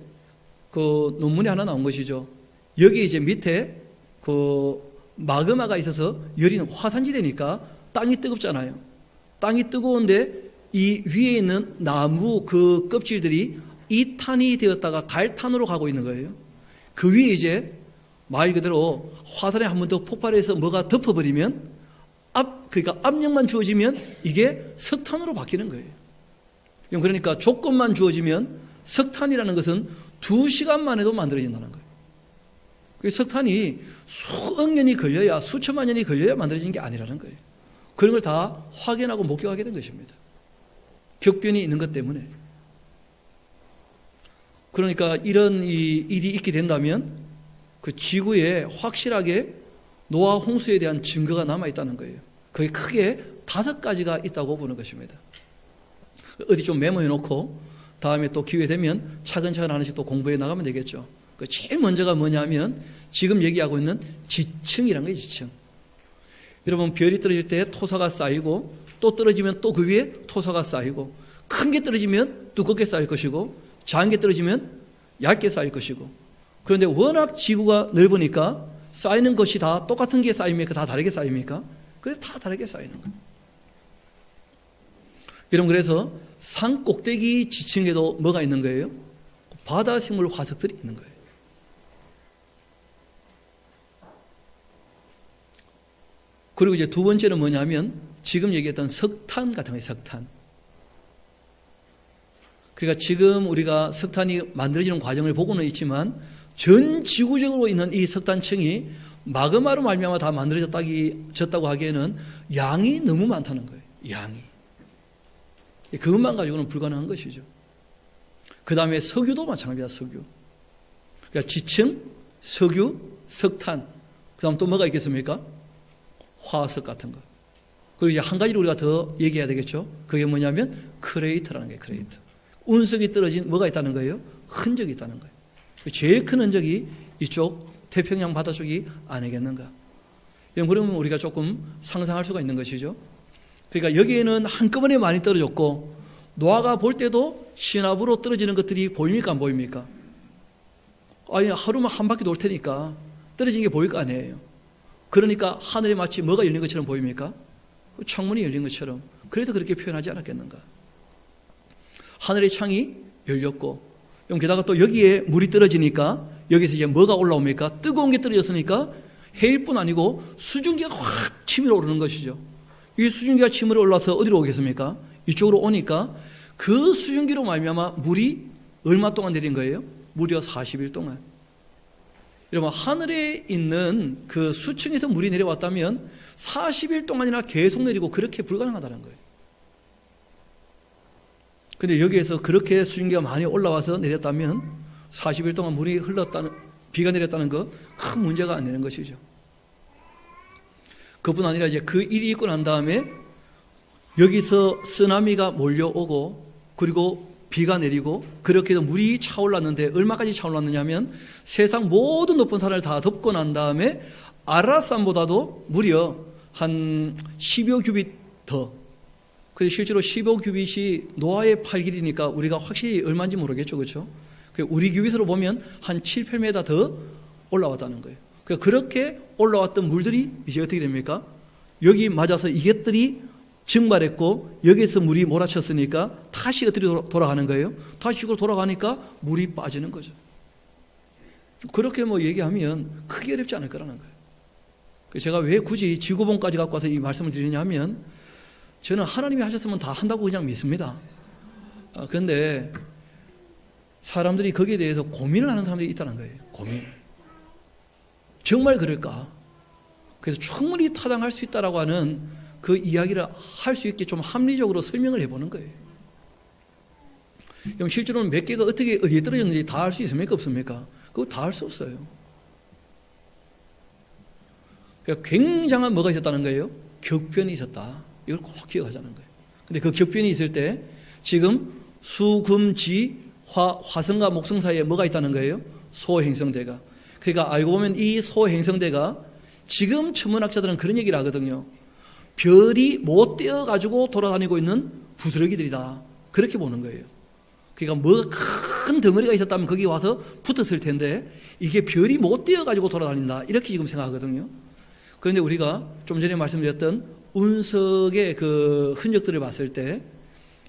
그 논문이 하나 나온 것이죠. 여기 이제 밑에 그 마그마가 있어서 열이 화산지대니까 땅이 뜨겁잖아요. 땅이 뜨거운데 이 위에 있는 나무 그 껍질들이 이탄이 되었다가 갈탄으로 가고 있는 거예요. 그 위에 이제 말 그대로 화산에 한 번 더 폭발해서 뭐가 덮어버리면 그러니까 압력만 주어지면 이게 석탄으로 바뀌는 거예요. 그러니까 조건만 주어지면 석탄이라는 것은 2시간 만에도 만들어진다는 거예요. 석탄이 수억 년이 걸려야 수천만 년이 걸려야 만들어진 게 아니라는 거예요. 그런 걸 다 확인하고 목격하게 된 것입니다. 격변이 있는 것 때문에. 그러니까 이런 일이 있게 된다면 그 지구에 확실하게 노아 홍수에 대한 증거가 남아있다는 거예요. 그게 크게 5가지가 있다고 보는 것입니다. 어디 좀 메모해 놓고 다음에 또 기회 되면 차근차근 하나씩 또 공부해 나가면 되겠죠. 제일 먼저가 뭐냐면 지금 얘기하고 있는 지층이란 거예요. 지층. 여러분 별이 떨어질 때 토사가 쌓이고 또 떨어지면 또 그 위에 토사가 쌓이고 큰 게 떨어지면 두껍게 쌓일 것이고 작은 게 떨어지면 얇게 쌓일 것이고 그런데 워낙 지구가 넓으니까 쌓이는 것이 다 똑같은 게 쌓입니까? 다 다르게 쌓입니까? 그래서 다 다르게 쌓이는 거예요. 여러분 그래서 산 꼭대기 지층에도 뭐가 있는 거예요? 바다 생물 화석들이 있는 거예요. 그리고 이제 두 번째는 뭐냐면 지금 얘기했던 석탄 같은 거예요. 석탄. 그러니까 지금 우리가 석탄이 만들어지는 과정을 보고는 있지만 전 지구적으로 있는 이 석탄층이 마그마로 말미암아 다 만들어졌다고 하기에는 양이 너무 많다는 거예요. 양이. 그것만 가지고는 불가능한 것이죠. 그 다음에 석유도 마찬가지입니다. 석유. 그러니까 지층, 석유, 석탄. 그 다음 또 뭐가 있겠습니까? 화석 같은 거. 그리고 이제 한 가지를 우리가 더 얘기해야 되겠죠. 그게 뭐냐면 크레이터라는 거예요. 크레이터. 운석이 떨어진 뭐가 있다는 거예요? 흔적이 있다는 거예요. 제일 큰 흔적이 이쪽 태평양 바다 쪽이 아니겠는가. 그러면 우리가 조금 상상할 수가 있는 것이죠. 그러니까 여기에는 한꺼번에 많이 떨어졌고 노아가 볼 때도 시나브로 떨어지는 것들이 보입니까? 안 보입니까? 아니, 하루만 한 바퀴 돌 테니까 떨어진 게 보일 거 아니에요. 그러니까 하늘에 마치 뭐가 열린 것처럼 보입니까? 창문이 열린 것처럼. 그래서 그렇게 표현하지 않았겠는가. 하늘의 창이 열렸고, 게다가 또 여기에 물이 떨어지니까 여기서 이제 뭐가 올라옵니까? 뜨거운 게 떨어졌으니까 해일뿐 아니고 수증기가 확 치밀어 오르는 것이죠. 이 수증기가 치밀어 올라서 어디로 오겠습니까? 이쪽으로 오니까 그 수증기로 말미암아 물이 얼마 동안 내린 거예요? 무려 40일 동안. 여러분, 하늘에 있는 그 수층에서 물이 내려왔다면 40일 동안이나 계속 내리고 그렇게 불가능하다는 거예요. 근데 여기에서 그렇게 수증기가 많이 올라와서 내렸다면 40일 동안 물이 흘렀다는, 비가 내렸다는 거 큰 문제가 안 되는 것이죠. 그뿐 아니라 이제 그 일이 있고 난 다음에 여기서 쓰나미가 몰려오고 그리고 비가 내리고 그렇게 해서 물이 차올랐는데 얼마까지 차올랐느냐 하면 세상 모든 높은 산을 다 덮고 난 다음에 아라산보다도 무려 한 10여 규빗 더. 그래서 실제로 15 규빗이 노아의 팔 길이니까 우리가 확실히 얼마인지 모르겠죠. 그렇죠? 우리 규빗으로 보면 한 7, 8m 더 올라왔다는 거예요. 그렇게 올라왔던 물들이 이제 어떻게 됩니까? 여기 맞아서 이것들이 증발했고 여기에서 물이 몰아쳤으니까 다시 어떻게 돌아가는 거예요? 다시 식으로 돌아가니까 물이 빠지는 거죠. 그렇게 뭐 얘기하면 크게 어렵지 않을 거라는 거예요. 제가 왜 굳이 지구본까지 갖고 와서 이 말씀을 드리냐 하면 저는 하나님이 하셨으면 다 한다고 그냥 믿습니다. 그런데 사람들이 거기에 대해서 고민을 하는 사람들이 있다는 거예요. 고민. 정말 그럴까? 그래서 충분히 타당할 수 있다라고 하는 그 이야기를 할 수 있게 좀 합리적으로 설명을 해보는 거예요. 그럼 실제로는 몇 개가 어떻게 어디에 떨어졌는지 다 알 수 있습니까? 없습니까? 그거 다 알 수 없어요. 그러니까 굉장한 뭐가 있었다는 거예요? 격변이 있었다. 이걸 꼭 기억하자는 거예요. 근데 그 격변이 있을 때 지금 수, 금, 지, 화성과 목성 사이에 뭐가 있다는 거예요? 소행성대가. 그러니까 알고 보면 이 소행성대가 지금 천문학자들은 그런 얘기를 하거든요. 별이 못 떼어가지고 돌아다니고 있는 부스러기들이다. 그렇게 보는 거예요. 그러니까 뭐가 큰 덩어리가 있었다면 거기 와서 붙었을 텐데 이게 별이 못 떼어가지고 돌아다닌다. 이렇게 지금 생각하거든요. 그런데 우리가 좀 전에 말씀드렸던 운석의 그 흔적들을 봤을 때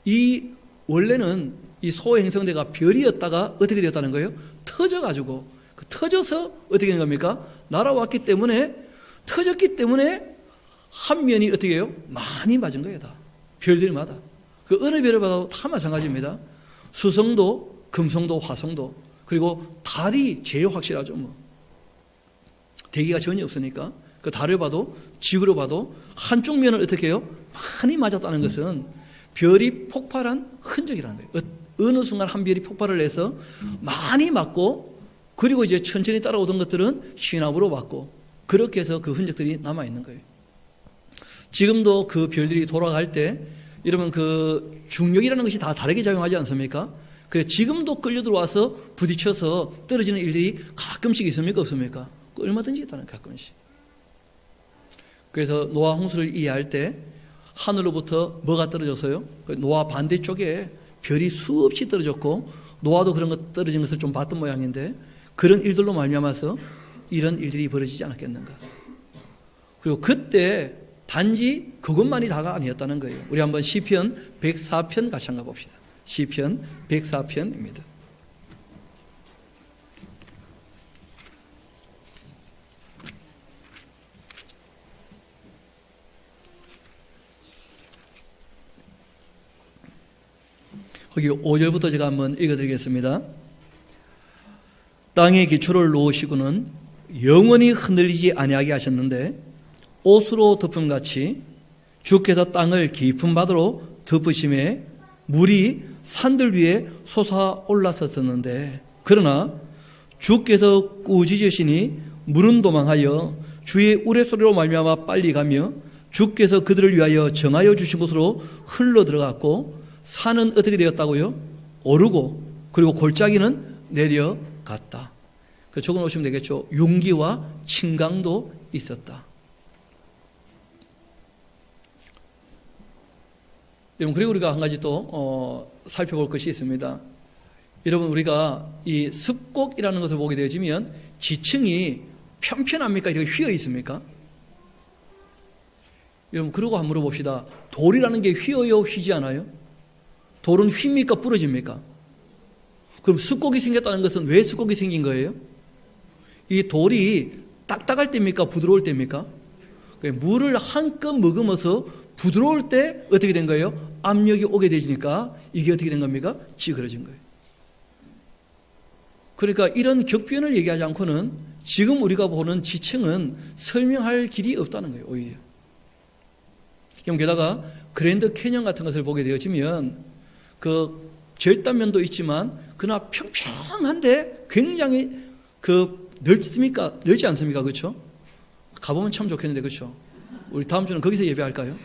이 원래는 이 소행성대가 별이었다가 어떻게 되었다는 거예요? 터져가지고 터져서 어떻게 된 겁니까? 날아왔기 때문에 터졌기 때문에 한 면이 어떻게 해요? 많이 맞은 거예요. 다 별들마다 그 어느 별을 봐도 다 마찬가지입니다. 수성도, 금성도, 화성도 그리고 달이 제일 확실하죠. 뭐 대기가 전혀 없으니까 그 달을 봐도 지구로 봐도 한쪽 면을 어떻게 해요? 많이 맞았다는 것은 별이 폭발한 흔적이라는 거예요. 어느 순간 한 별이 폭발을 해서 많이 맞고 그리고 이제 천천히 따라오던 것들은 시나브로 맞고 그렇게 해서 그 흔적들이 남아있는 거예요. 지금도 그 별들이 돌아갈 때 여러분 그 중력이라는 것이 다 다르게 작용하지 않습니까? 그래서 지금도 끌려 들어와서 부딪혀서 떨어지는 일들이 가끔씩 있습니까? 없습니까? 얼마든지 있다는 거예요. 가끔씩. 그래서 노아 홍수를 이해할 때 하늘로부터 뭐가 떨어졌어요? 노아 반대쪽에 별이 수없이 떨어졌고 노아도 그런 것 떨어진 것을 좀 봤던 모양인데 그런 일들로 말미암아서 이런 일들이 벌어지지 않았겠는가. 그리고 그때 단지 그것만이 다가 아니었다는 거예요. 우리 한번 시편 104편 같이 한번 봅시다. 시편 104편입니다. 거기 5절부터 제가 한번 읽어드리겠습니다. 땅에 기초를 놓으시고는 영원히 흔들리지 아니하게 하셨는데 옷으로 덮음같이 주께서 땅을 깊은 바다로 덮으심에 물이 산들 위에 솟아올랐었는데 그러나 주께서 꾸짖으시니 물은 도망하여 주의 우레소리로 말미암아 빨리 가며 주께서 그들을 위하여 정하여 주신 곳으로 흘러 들어갔고 산은 어떻게 되었다고요? 오르고 그리고 골짜기는 내려갔다. 적어 놓으시면 되겠죠. 윤기와 침강도 있었다. 여러분, 그리고 우리가 한 가지 또 살펴볼 것이 있습니다. 여러분, 우리가 이 습곡이라는 것을 보게 되어지면 지층이 편편합니까? 이렇게 휘어 있습니까? 여러분, 그러고 한번 물어봅시다. 돌이라는 게 휘어요, 휘지 않아요? 돌은 휩니까? 부러집니까? 그럼 습곡이 생겼다는 것은 왜 습곡이 생긴 거예요? 이 돌이 딱딱할 때입니까? 부드러울 때입니까? 물을 한껏 머금어서 부드러울 때 어떻게 된 거예요? 압력이 오게 되니까 이게 어떻게 된 겁니까? 찌그러진 거예요. 그러니까 이런 격변을 얘기하지 않고는 지금 우리가 보는 지층은 설명할 길이 없다는 거예요, 오히려. 그럼 게다가 그랜드 캐년 같은 것을 보게 되어지면 그 절단면도 있지만 그러나 평평한데 굉장히 넓습니까? 넓지 않습니까? 그렇죠? 가보면 참 좋겠는데, 그렇죠? 우리 다음 주는 거기서 예배할까요?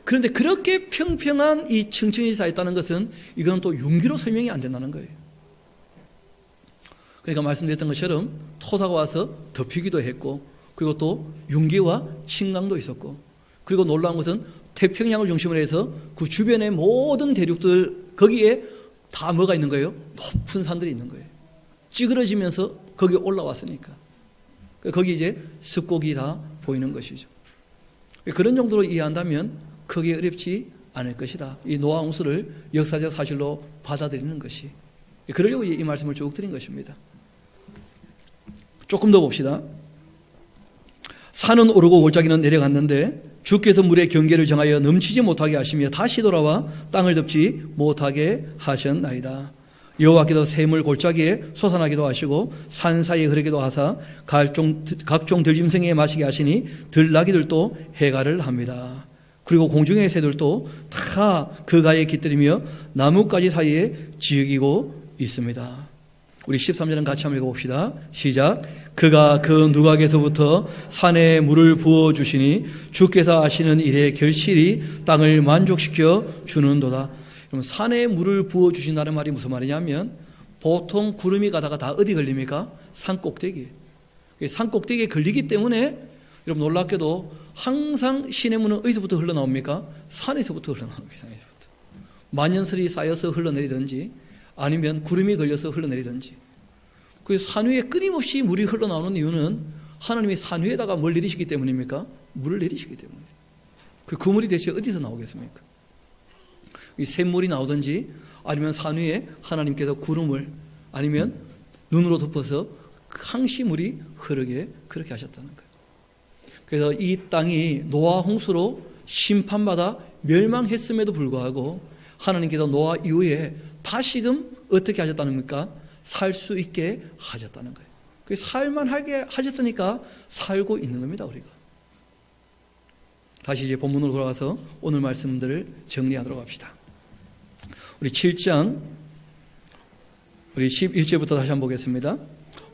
그런데 그렇게 평평한 이 층층이 쌓였다는 것은 이건 또 윤기로 설명이 안 된다는 거예요. 그러니까 말씀드렸던 것처럼 토사가 와서 덮이기도 했고 그리고 또 윤기와 침강도 있었고 그리고 놀라운 것은 태평양을 중심으로 해서 그 주변의 모든 대륙들 거기에 다 뭐가 있는 거예요? 높은 산들이 있는 거예요. 찌그러지면서 거기에 올라왔으니까. 거기 이제 습곡이 다 보이는 것이죠. 그런 정도로 이해한다면 크게 어렵지 않을 것이다. 이 노아 홍수를 역사적 사실로 받아들이는 것이. 그러려고 이 말씀을 쭉 드린 것입니다. 조금 더 봅시다. 산은 오르고 골짜기는 내려갔는데 주께서 물의 경계를 정하여 넘치지 못하게 하시며 다시 돌아와 땅을 덮지 못하게 하셨나이다. 여호와께서 샘을 골짜기에 솟아나기도 하시고 산 사이에 흐르기도 하사 각종 들짐승에 마시게 하시니 들나귀들도 해가를 합니다. 그리고 공중의 새들도 다 그 가에 깃들이며 나뭇가지 사이에 지으기고 있습니다. 우리 13절은 같이 한번 읽어봅시다. 시작. 그가 그 누각에서부터 산에 물을 부어주시니 주께서 아시는 일에 결실이 땅을 만족시켜 주는도다. 그럼 산에 물을 부어주신다는 말이 무슨 말이냐면 보통 구름이 가다가 다 어디 걸립니까? 산 꼭대기. 산 꼭대기에 걸리기 때문에 여러분 놀랍게도 항상 시냇물은 어디서부터 흘러나옵니까? 산에서부터 흘러나옵니다. 산에서부터. 만년설이 쌓여서 흘러내리든지 아니면 구름이 걸려서 흘러내리든지. 그 산 위에 끊임없이 물이 흘러나오는 이유는 하나님이 산 위에다가 뭘 내리시기 때문입니까? 물을 내리시기 때문입니다. 그 물이 대체 어디서 나오겠습니까? 이 샘물이 나오든지 아니면 산 위에 하나님께서 구름을 아니면 눈으로 덮어서 항시 물이 흐르게 그렇게 하셨다는 거예요. 그래서 이 땅이 노아 홍수로 심판받아 멸망했음에도 불구하고 하나님께서 노아 이후에 다시금 어떻게 하셨다는 겁니까? 살 수 있게 하셨다는 거예요. 그 살만하게 하셨으니까 살고 있는 겁니다, 우리가. 다시 이제 본문으로 돌아가서 오늘 말씀들을 정리하도록 합시다. 우리 7장 우리 11절부터 다시 한번 보겠습니다.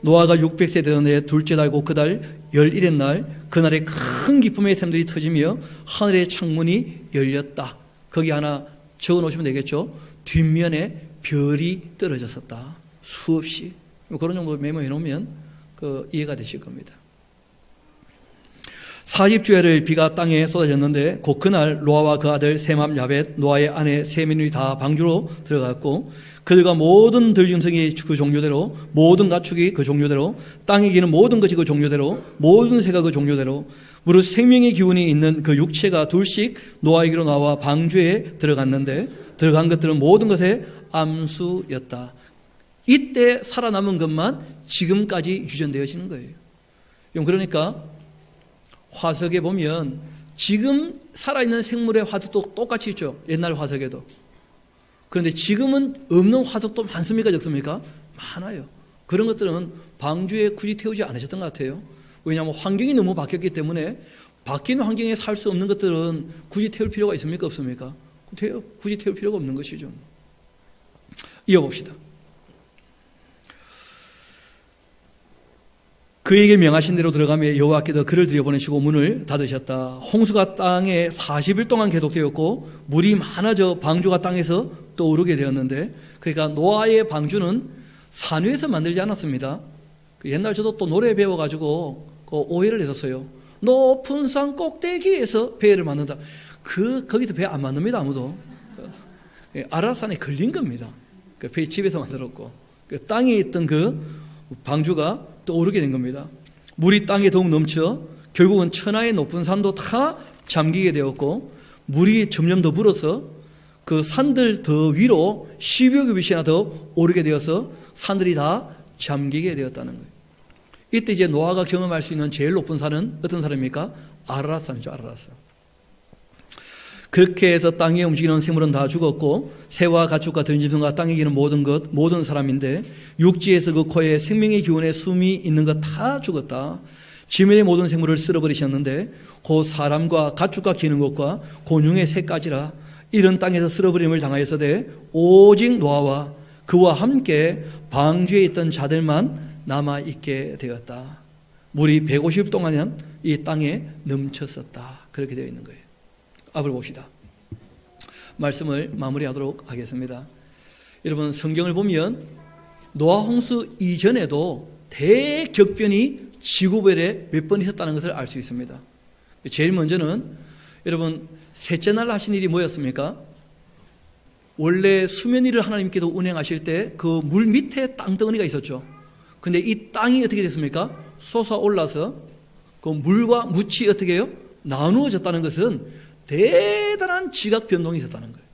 노아가 600세 되던 해 둘째 달고 그 달 11의 날 그날에 큰 기쁨의 샘들이 터지며 하늘의 창문이 열렸다. 거기 하나 적어 놓으시면 되겠죠. 뒷면에 별이 떨어졌었다. 수없이. 그런 정도 메모해 놓으면 이해가 되실 겁니다. 40주야를 비가 땅에 쏟아졌는데 곧 그날 노아와 그 아들 셈함 야벳 노아의 아내 세민이 다 방주로 들어갔고 그들과 모든 들짐승이 그 종류대로 모든 가축이 그 종류대로 땅에 기는 모든 것이 그 종류대로 모든 새가 그 종류대로 무릇 생명의 기운이 있는 그 육체가 둘씩 노아에게로 나와 방주에 들어갔는데 들어간 것들은 모든 것의 암수였다. 이때 살아남은 것만 지금까지 유전되어지는 거예요. 그러니까 화석에 보면 지금 살아있는 생물의 화석도 똑같이 있죠. 옛날 화석에도. 그런데 지금은 없는 화석도 많습니까? 적습니까? 많아요. 그런 것들은 방주에 굳이 태우지 않으셨던 것 같아요. 왜냐하면 환경이 너무 바뀌었기 때문에 바뀐 환경에 살 수 없는 것들은 굳이 태울 필요가 있습니까? 없습니까? 굳이 태울 필요가 없는 것이죠. 이어봅시다. 그에게 명하신 대로 들어가며 여호와께서 그를 들여보내시고 문을 닫으셨다. 홍수가 땅에 40일 동안 계속되었고 물이 많아져 방주가 땅에서 떠오르게 되었는데, 그러니까 노아의 방주는 산 위에서 만들지 않았습니다. 옛날 저도 또 노래 배워가지고 오해를 했었어요. 높은 산 꼭대기에서 배를 만든다. 거기서 배 안 만듭니다, 아무도. 아라산에 걸린 겁니다. 배 집에서 만들었고, 땅에 있던 그 방주가 떠오르게 된 겁니다. 물이 땅에 더욱 넘쳐 결국은 천하의 높은 산도 다 잠기게 되었고, 물이 점점 더 불어서 그 산들 더 위로 10여 규빗이나 더 오르게 되어서 산들이 다 잠기게 되었다는 거예요. 이때 이제 노아가 경험할 수 있는 제일 높은 산은 어떤 산입니까? 아라라산이죠, 아라라산. 그렇게 해서 땅에 움직이는 생물은 다 죽었고, 새와 가축과 들짐승과 땅에 기는 모든 사람인데, 육지에서 그 코에 생명의 기운에 숨이 있는 것 다 죽었다. 지면의 모든 생물을 쓸어버리셨는데, 그 사람과 가축과 기는 것과 곤충의 새까지라 이런 땅에서 쓸어버림을 당하였으되, 오직 노아와 그와 함께 방주에 있던 자들만 남아있게 되었다. 물이 150일 동안은 이 땅에 넘쳤었다. 그렇게 되어 있는 거예요. 앞을 봅시다. 말씀을 마무리하도록 하겠습니다. 여러분, 성경을 보면 노아 홍수 이전에도 대격변이 지구별에 몇 번 있었다는 것을 알 수 있습니다. 제일 먼저는 여러분, 셋째 날 하신 일이 뭐였습니까? 원래 수면 위를 하나님께서 운행하실 때 그 물 밑에 땅덩어리가 있었죠. 근데 이 땅이 어떻게 됐습니까? 솟아올라서 그 물과 묻이 어떻게 해요? 나누어졌다는 것은 대단한 지각 변동이 있었다는 거예요.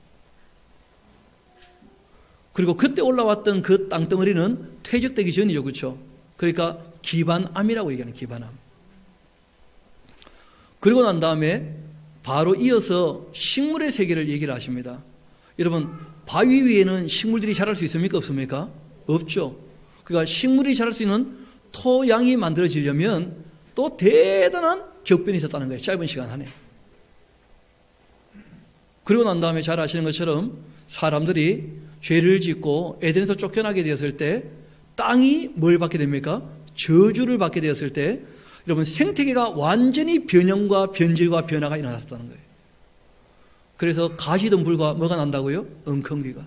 그리고 그때 올라왔던 그 땅덩어리는 퇴적되기 전이죠, 그렇죠? 그러니까 기반암이라고 얘기하는 기반암. 그리고 난 다음에 바로 이어서 식물의 세계를 얘기를 하십니다. 여러분, 바위 위에는 식물들이 자랄 수 있습니까, 없습니까? 없죠. 그러니까 식물이 자랄 수 있는 토양이 만들어지려면 또 대단한 격변이 있었다는 거예요, 짧은 시간 안에. 그리고 난 다음에 잘 아시는 것처럼 사람들이 죄를 짓고 에덴에서 쫓겨나게 되었을 때 땅이 뭘 받게 됩니까? 저주를 받게 되었을 때 여러분, 생태계가 완전히 변형과 변질과 변화가 일어났다는 거예요. 그래서 가시덤불과 뭐가 난다고요? 엉겅귀가.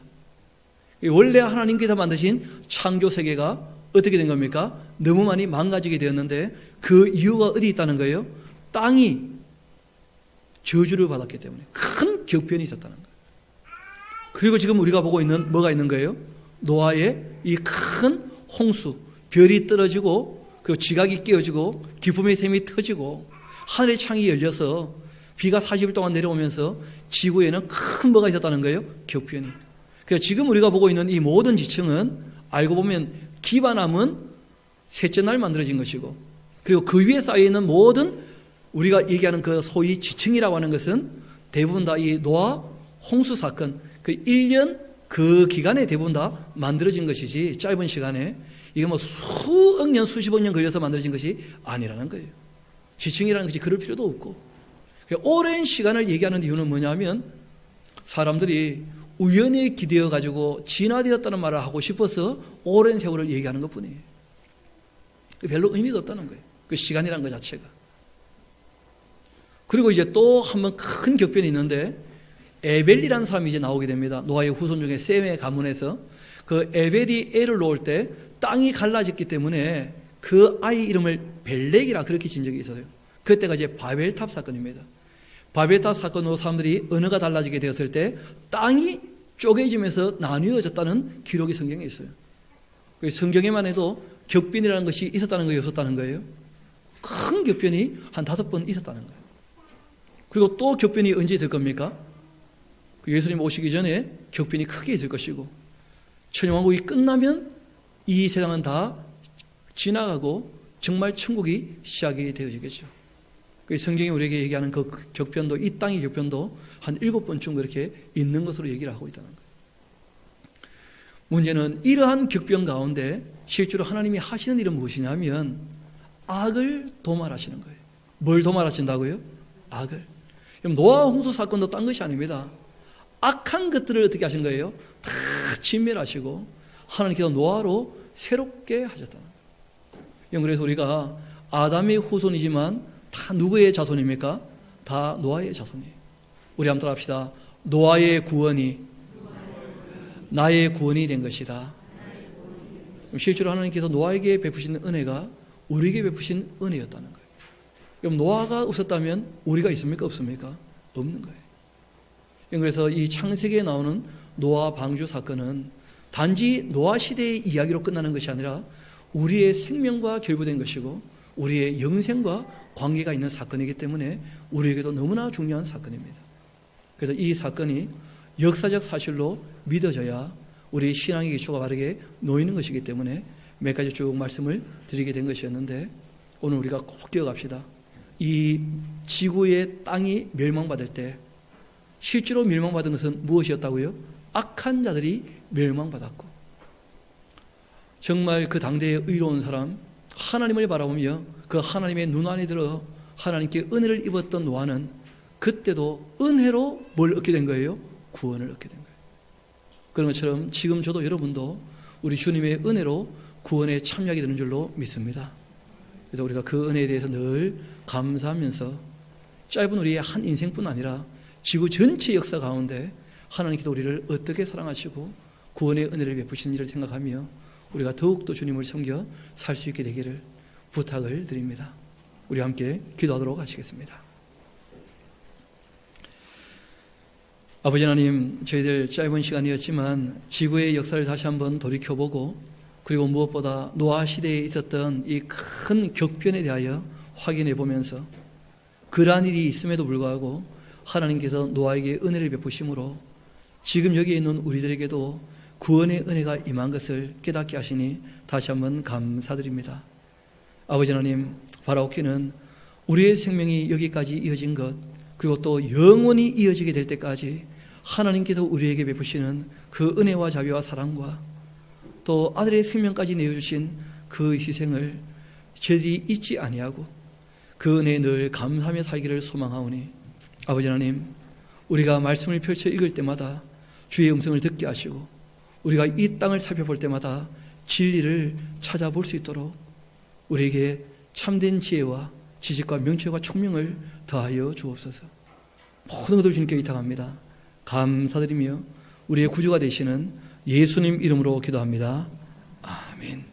원래 하나님께서 만드신 창조 세계가 어떻게 된 겁니까? 너무 많이 망가지게 되었는데 그 이유가 어디 있다는 거예요? 땅이 저주를 받았기 때문에 큰 격변이 있었다는 거예요. 그리고 지금 우리가 보고 있는 뭐가 있는 거예요? 노아의 이 큰 홍수, 별이 떨어지고 그리고 지각이 깨어지고 기쁨의 샘이 터지고 하늘의 창이 열려서 비가 40일 동안 내려오면서 지구에는 큰 뭐가 있었다는 거예요? 격변이. 그래서 지금 우리가 보고 있는 이 모든 지층은 알고 보면 기반암은 셋째 날 만들어진 것이고, 그리고 그 위에 쌓여있는 모든 우리가 얘기하는 그 소위 지층이라고 하는 것은 대부분 다 이 노아 홍수 사건, 그 1년 그 기간에 대부분 다 만들어진 것이지, 짧은 시간에 이게 뭐 수억 년, 수십억 년 걸려서 만들어진 것이 아니라는 거예요. 지층이라는 것이 그럴 필요도 없고, 오랜 시간을 얘기하는 이유는 뭐냐면 사람들이 우연히 기대어 가지고 진화되었다는 말을 하고 싶어서 오랜 세월을 얘기하는 것 뿐이에요. 별로 의미가 없다는 거예요, 그 시간이라는 것 자체가. 그리고 이제 또 한 번 큰 격변이 있는데, 에벨이라는 사람이 이제 나오게 됩니다. 노아의 후손 중에 셈의 가문에서. 그 에벨이 애를 놓을 때 땅이 갈라졌기 때문에 그 아이 이름을 벨렉이라 그렇게 진 적이 있어요. 그때가 이제 바벨탑 사건입니다. 바벨탑 사건으로 사람들이 언어가 달라지게 되었을 때 땅이 쪼개지면서 나뉘어졌다는 기록이 성경에 있어요. 성경에만 해도 격변이라는 것이 있었다는 거예요, 없었다는 거예요? 큰 격변이 한 5번 있었다는 거예요. 그리고 또 격변이 언제 있을 겁니까? 예수님 오시기 전에 격변이 크게 있을 것이고, 천년왕국이 끝나면 이 세상은 다 지나가고 정말 천국이 시작이 되어지겠죠. 성경이 우리에게 얘기하는 그 격변도, 이 땅의 격변도 한 7번쯤 그렇게 있는 것으로 얘기를 하고 있다는 거예요. 문제는 이러한 격변 가운데 실제로 하나님이 하시는 일은 무엇이냐면 악을 도말하시는 거예요. 뭘 도말하신다고요? 악을. 노아 홍수 사건도 딴 것이 아닙니다. 악한 것들을 어떻게 하신 거예요? 다 진멸하시고 하나님께서 노아로 새롭게 하셨다는 거예요. 그래서 우리가 아담의 후손이지만 다 누구의 자손입니까? 다 노아의 자손이에요. 우리 한번 따라합시다. 노아의 구원이 나의 구원이 된 것이다. 실제로 하나님께서 노아에게 베푸신 은혜가 우리에게 베푸신 은혜였다는 거예요. 그럼 노아가 없었다면 우리가 있습니까? 없습니까? 없는 거예요. 그래서 이 창세기에 나오는 노아 방주 사건은 단지 노아 시대의 이야기로 끝나는 것이 아니라 우리의 생명과 결부된 것이고 우리의 영생과 관계가 있는 사건이기 때문에 우리에게도 너무나 중요한 사건입니다. 그래서 이 사건이 역사적 사실로 믿어져야 우리 신앙의 기초가 바르게 놓이는 것이기 때문에 몇 가지 쭉 말씀을 드리게 된 것이었는데 오늘 우리가 꼭 기억합시다. 이 지구의 땅이 멸망받을 때 실제로 멸망받은 것은 무엇이었다고요? 악한 자들이 멸망받았고 정말 그 당대의 의로운 사람 하나님을 바라보며 그 하나님의 눈 안에 들어 하나님께 은혜를 입었던 노아는 그때도 은혜로 뭘 얻게 된 거예요? 구원을 얻게 된 거예요. 그런 것처럼 지금 저도 여러분도 우리 주님의 은혜로 구원에 참여하게 되는 줄로 믿습니다. 그래서 우리가 그 은혜에 대해서 늘 감사하면서 짧은 우리의 한 인생뿐 아니라 지구 전체 역사 가운데 하나님께서 우리를 어떻게 사랑하시고 구원의 은혜를 베푸시는 일을 생각하며 우리가 더욱더 주님을 섬겨 살 수 있게 되기를 부탁을 드립니다. 우리 함께 기도하도록 하시겠습니다. 아버지 하나님, 저희들 짧은 시간이었지만 지구의 역사를 다시 한번 돌이켜보고 그리고 무엇보다 노아 시대에 있었던 이 큰 격변에 대하여 확인해 보면서 그러한 일이 있음에도 불구하고 하나님께서 노아에게 은혜를 베푸심으로 지금 여기에 있는 우리들에게도 구원의 은혜가 임한 것을 깨닫게 하시니 다시 한번 감사드립니다. 아버지 하나님, 바라옵기는 우리의 생명이 여기까지 이어진 것 그리고 또 영원히 이어지게 될 때까지 하나님께서 우리에게 베푸시는 그 은혜와 자비와 사랑과 또 아들의 생명까지 내어주신 그 희생을 저희들이 잊지 아니하고 그 은혜에 늘 감사하며 살기를 소망하오니 아버지 하나님, 우리가 말씀을 펼쳐 읽을 때마다 주의 음성을 듣게 하시고 우리가 이 땅을 살펴볼 때마다 진리를 찾아볼 수 있도록 우리에게 참된 지혜와 지식과 명철과 총명을 더하여 주옵소서. 모든 것을 주님께 의탁합니다. 감사드리며 우리의 구주가 되시는 예수님 이름으로 기도합니다. 아멘.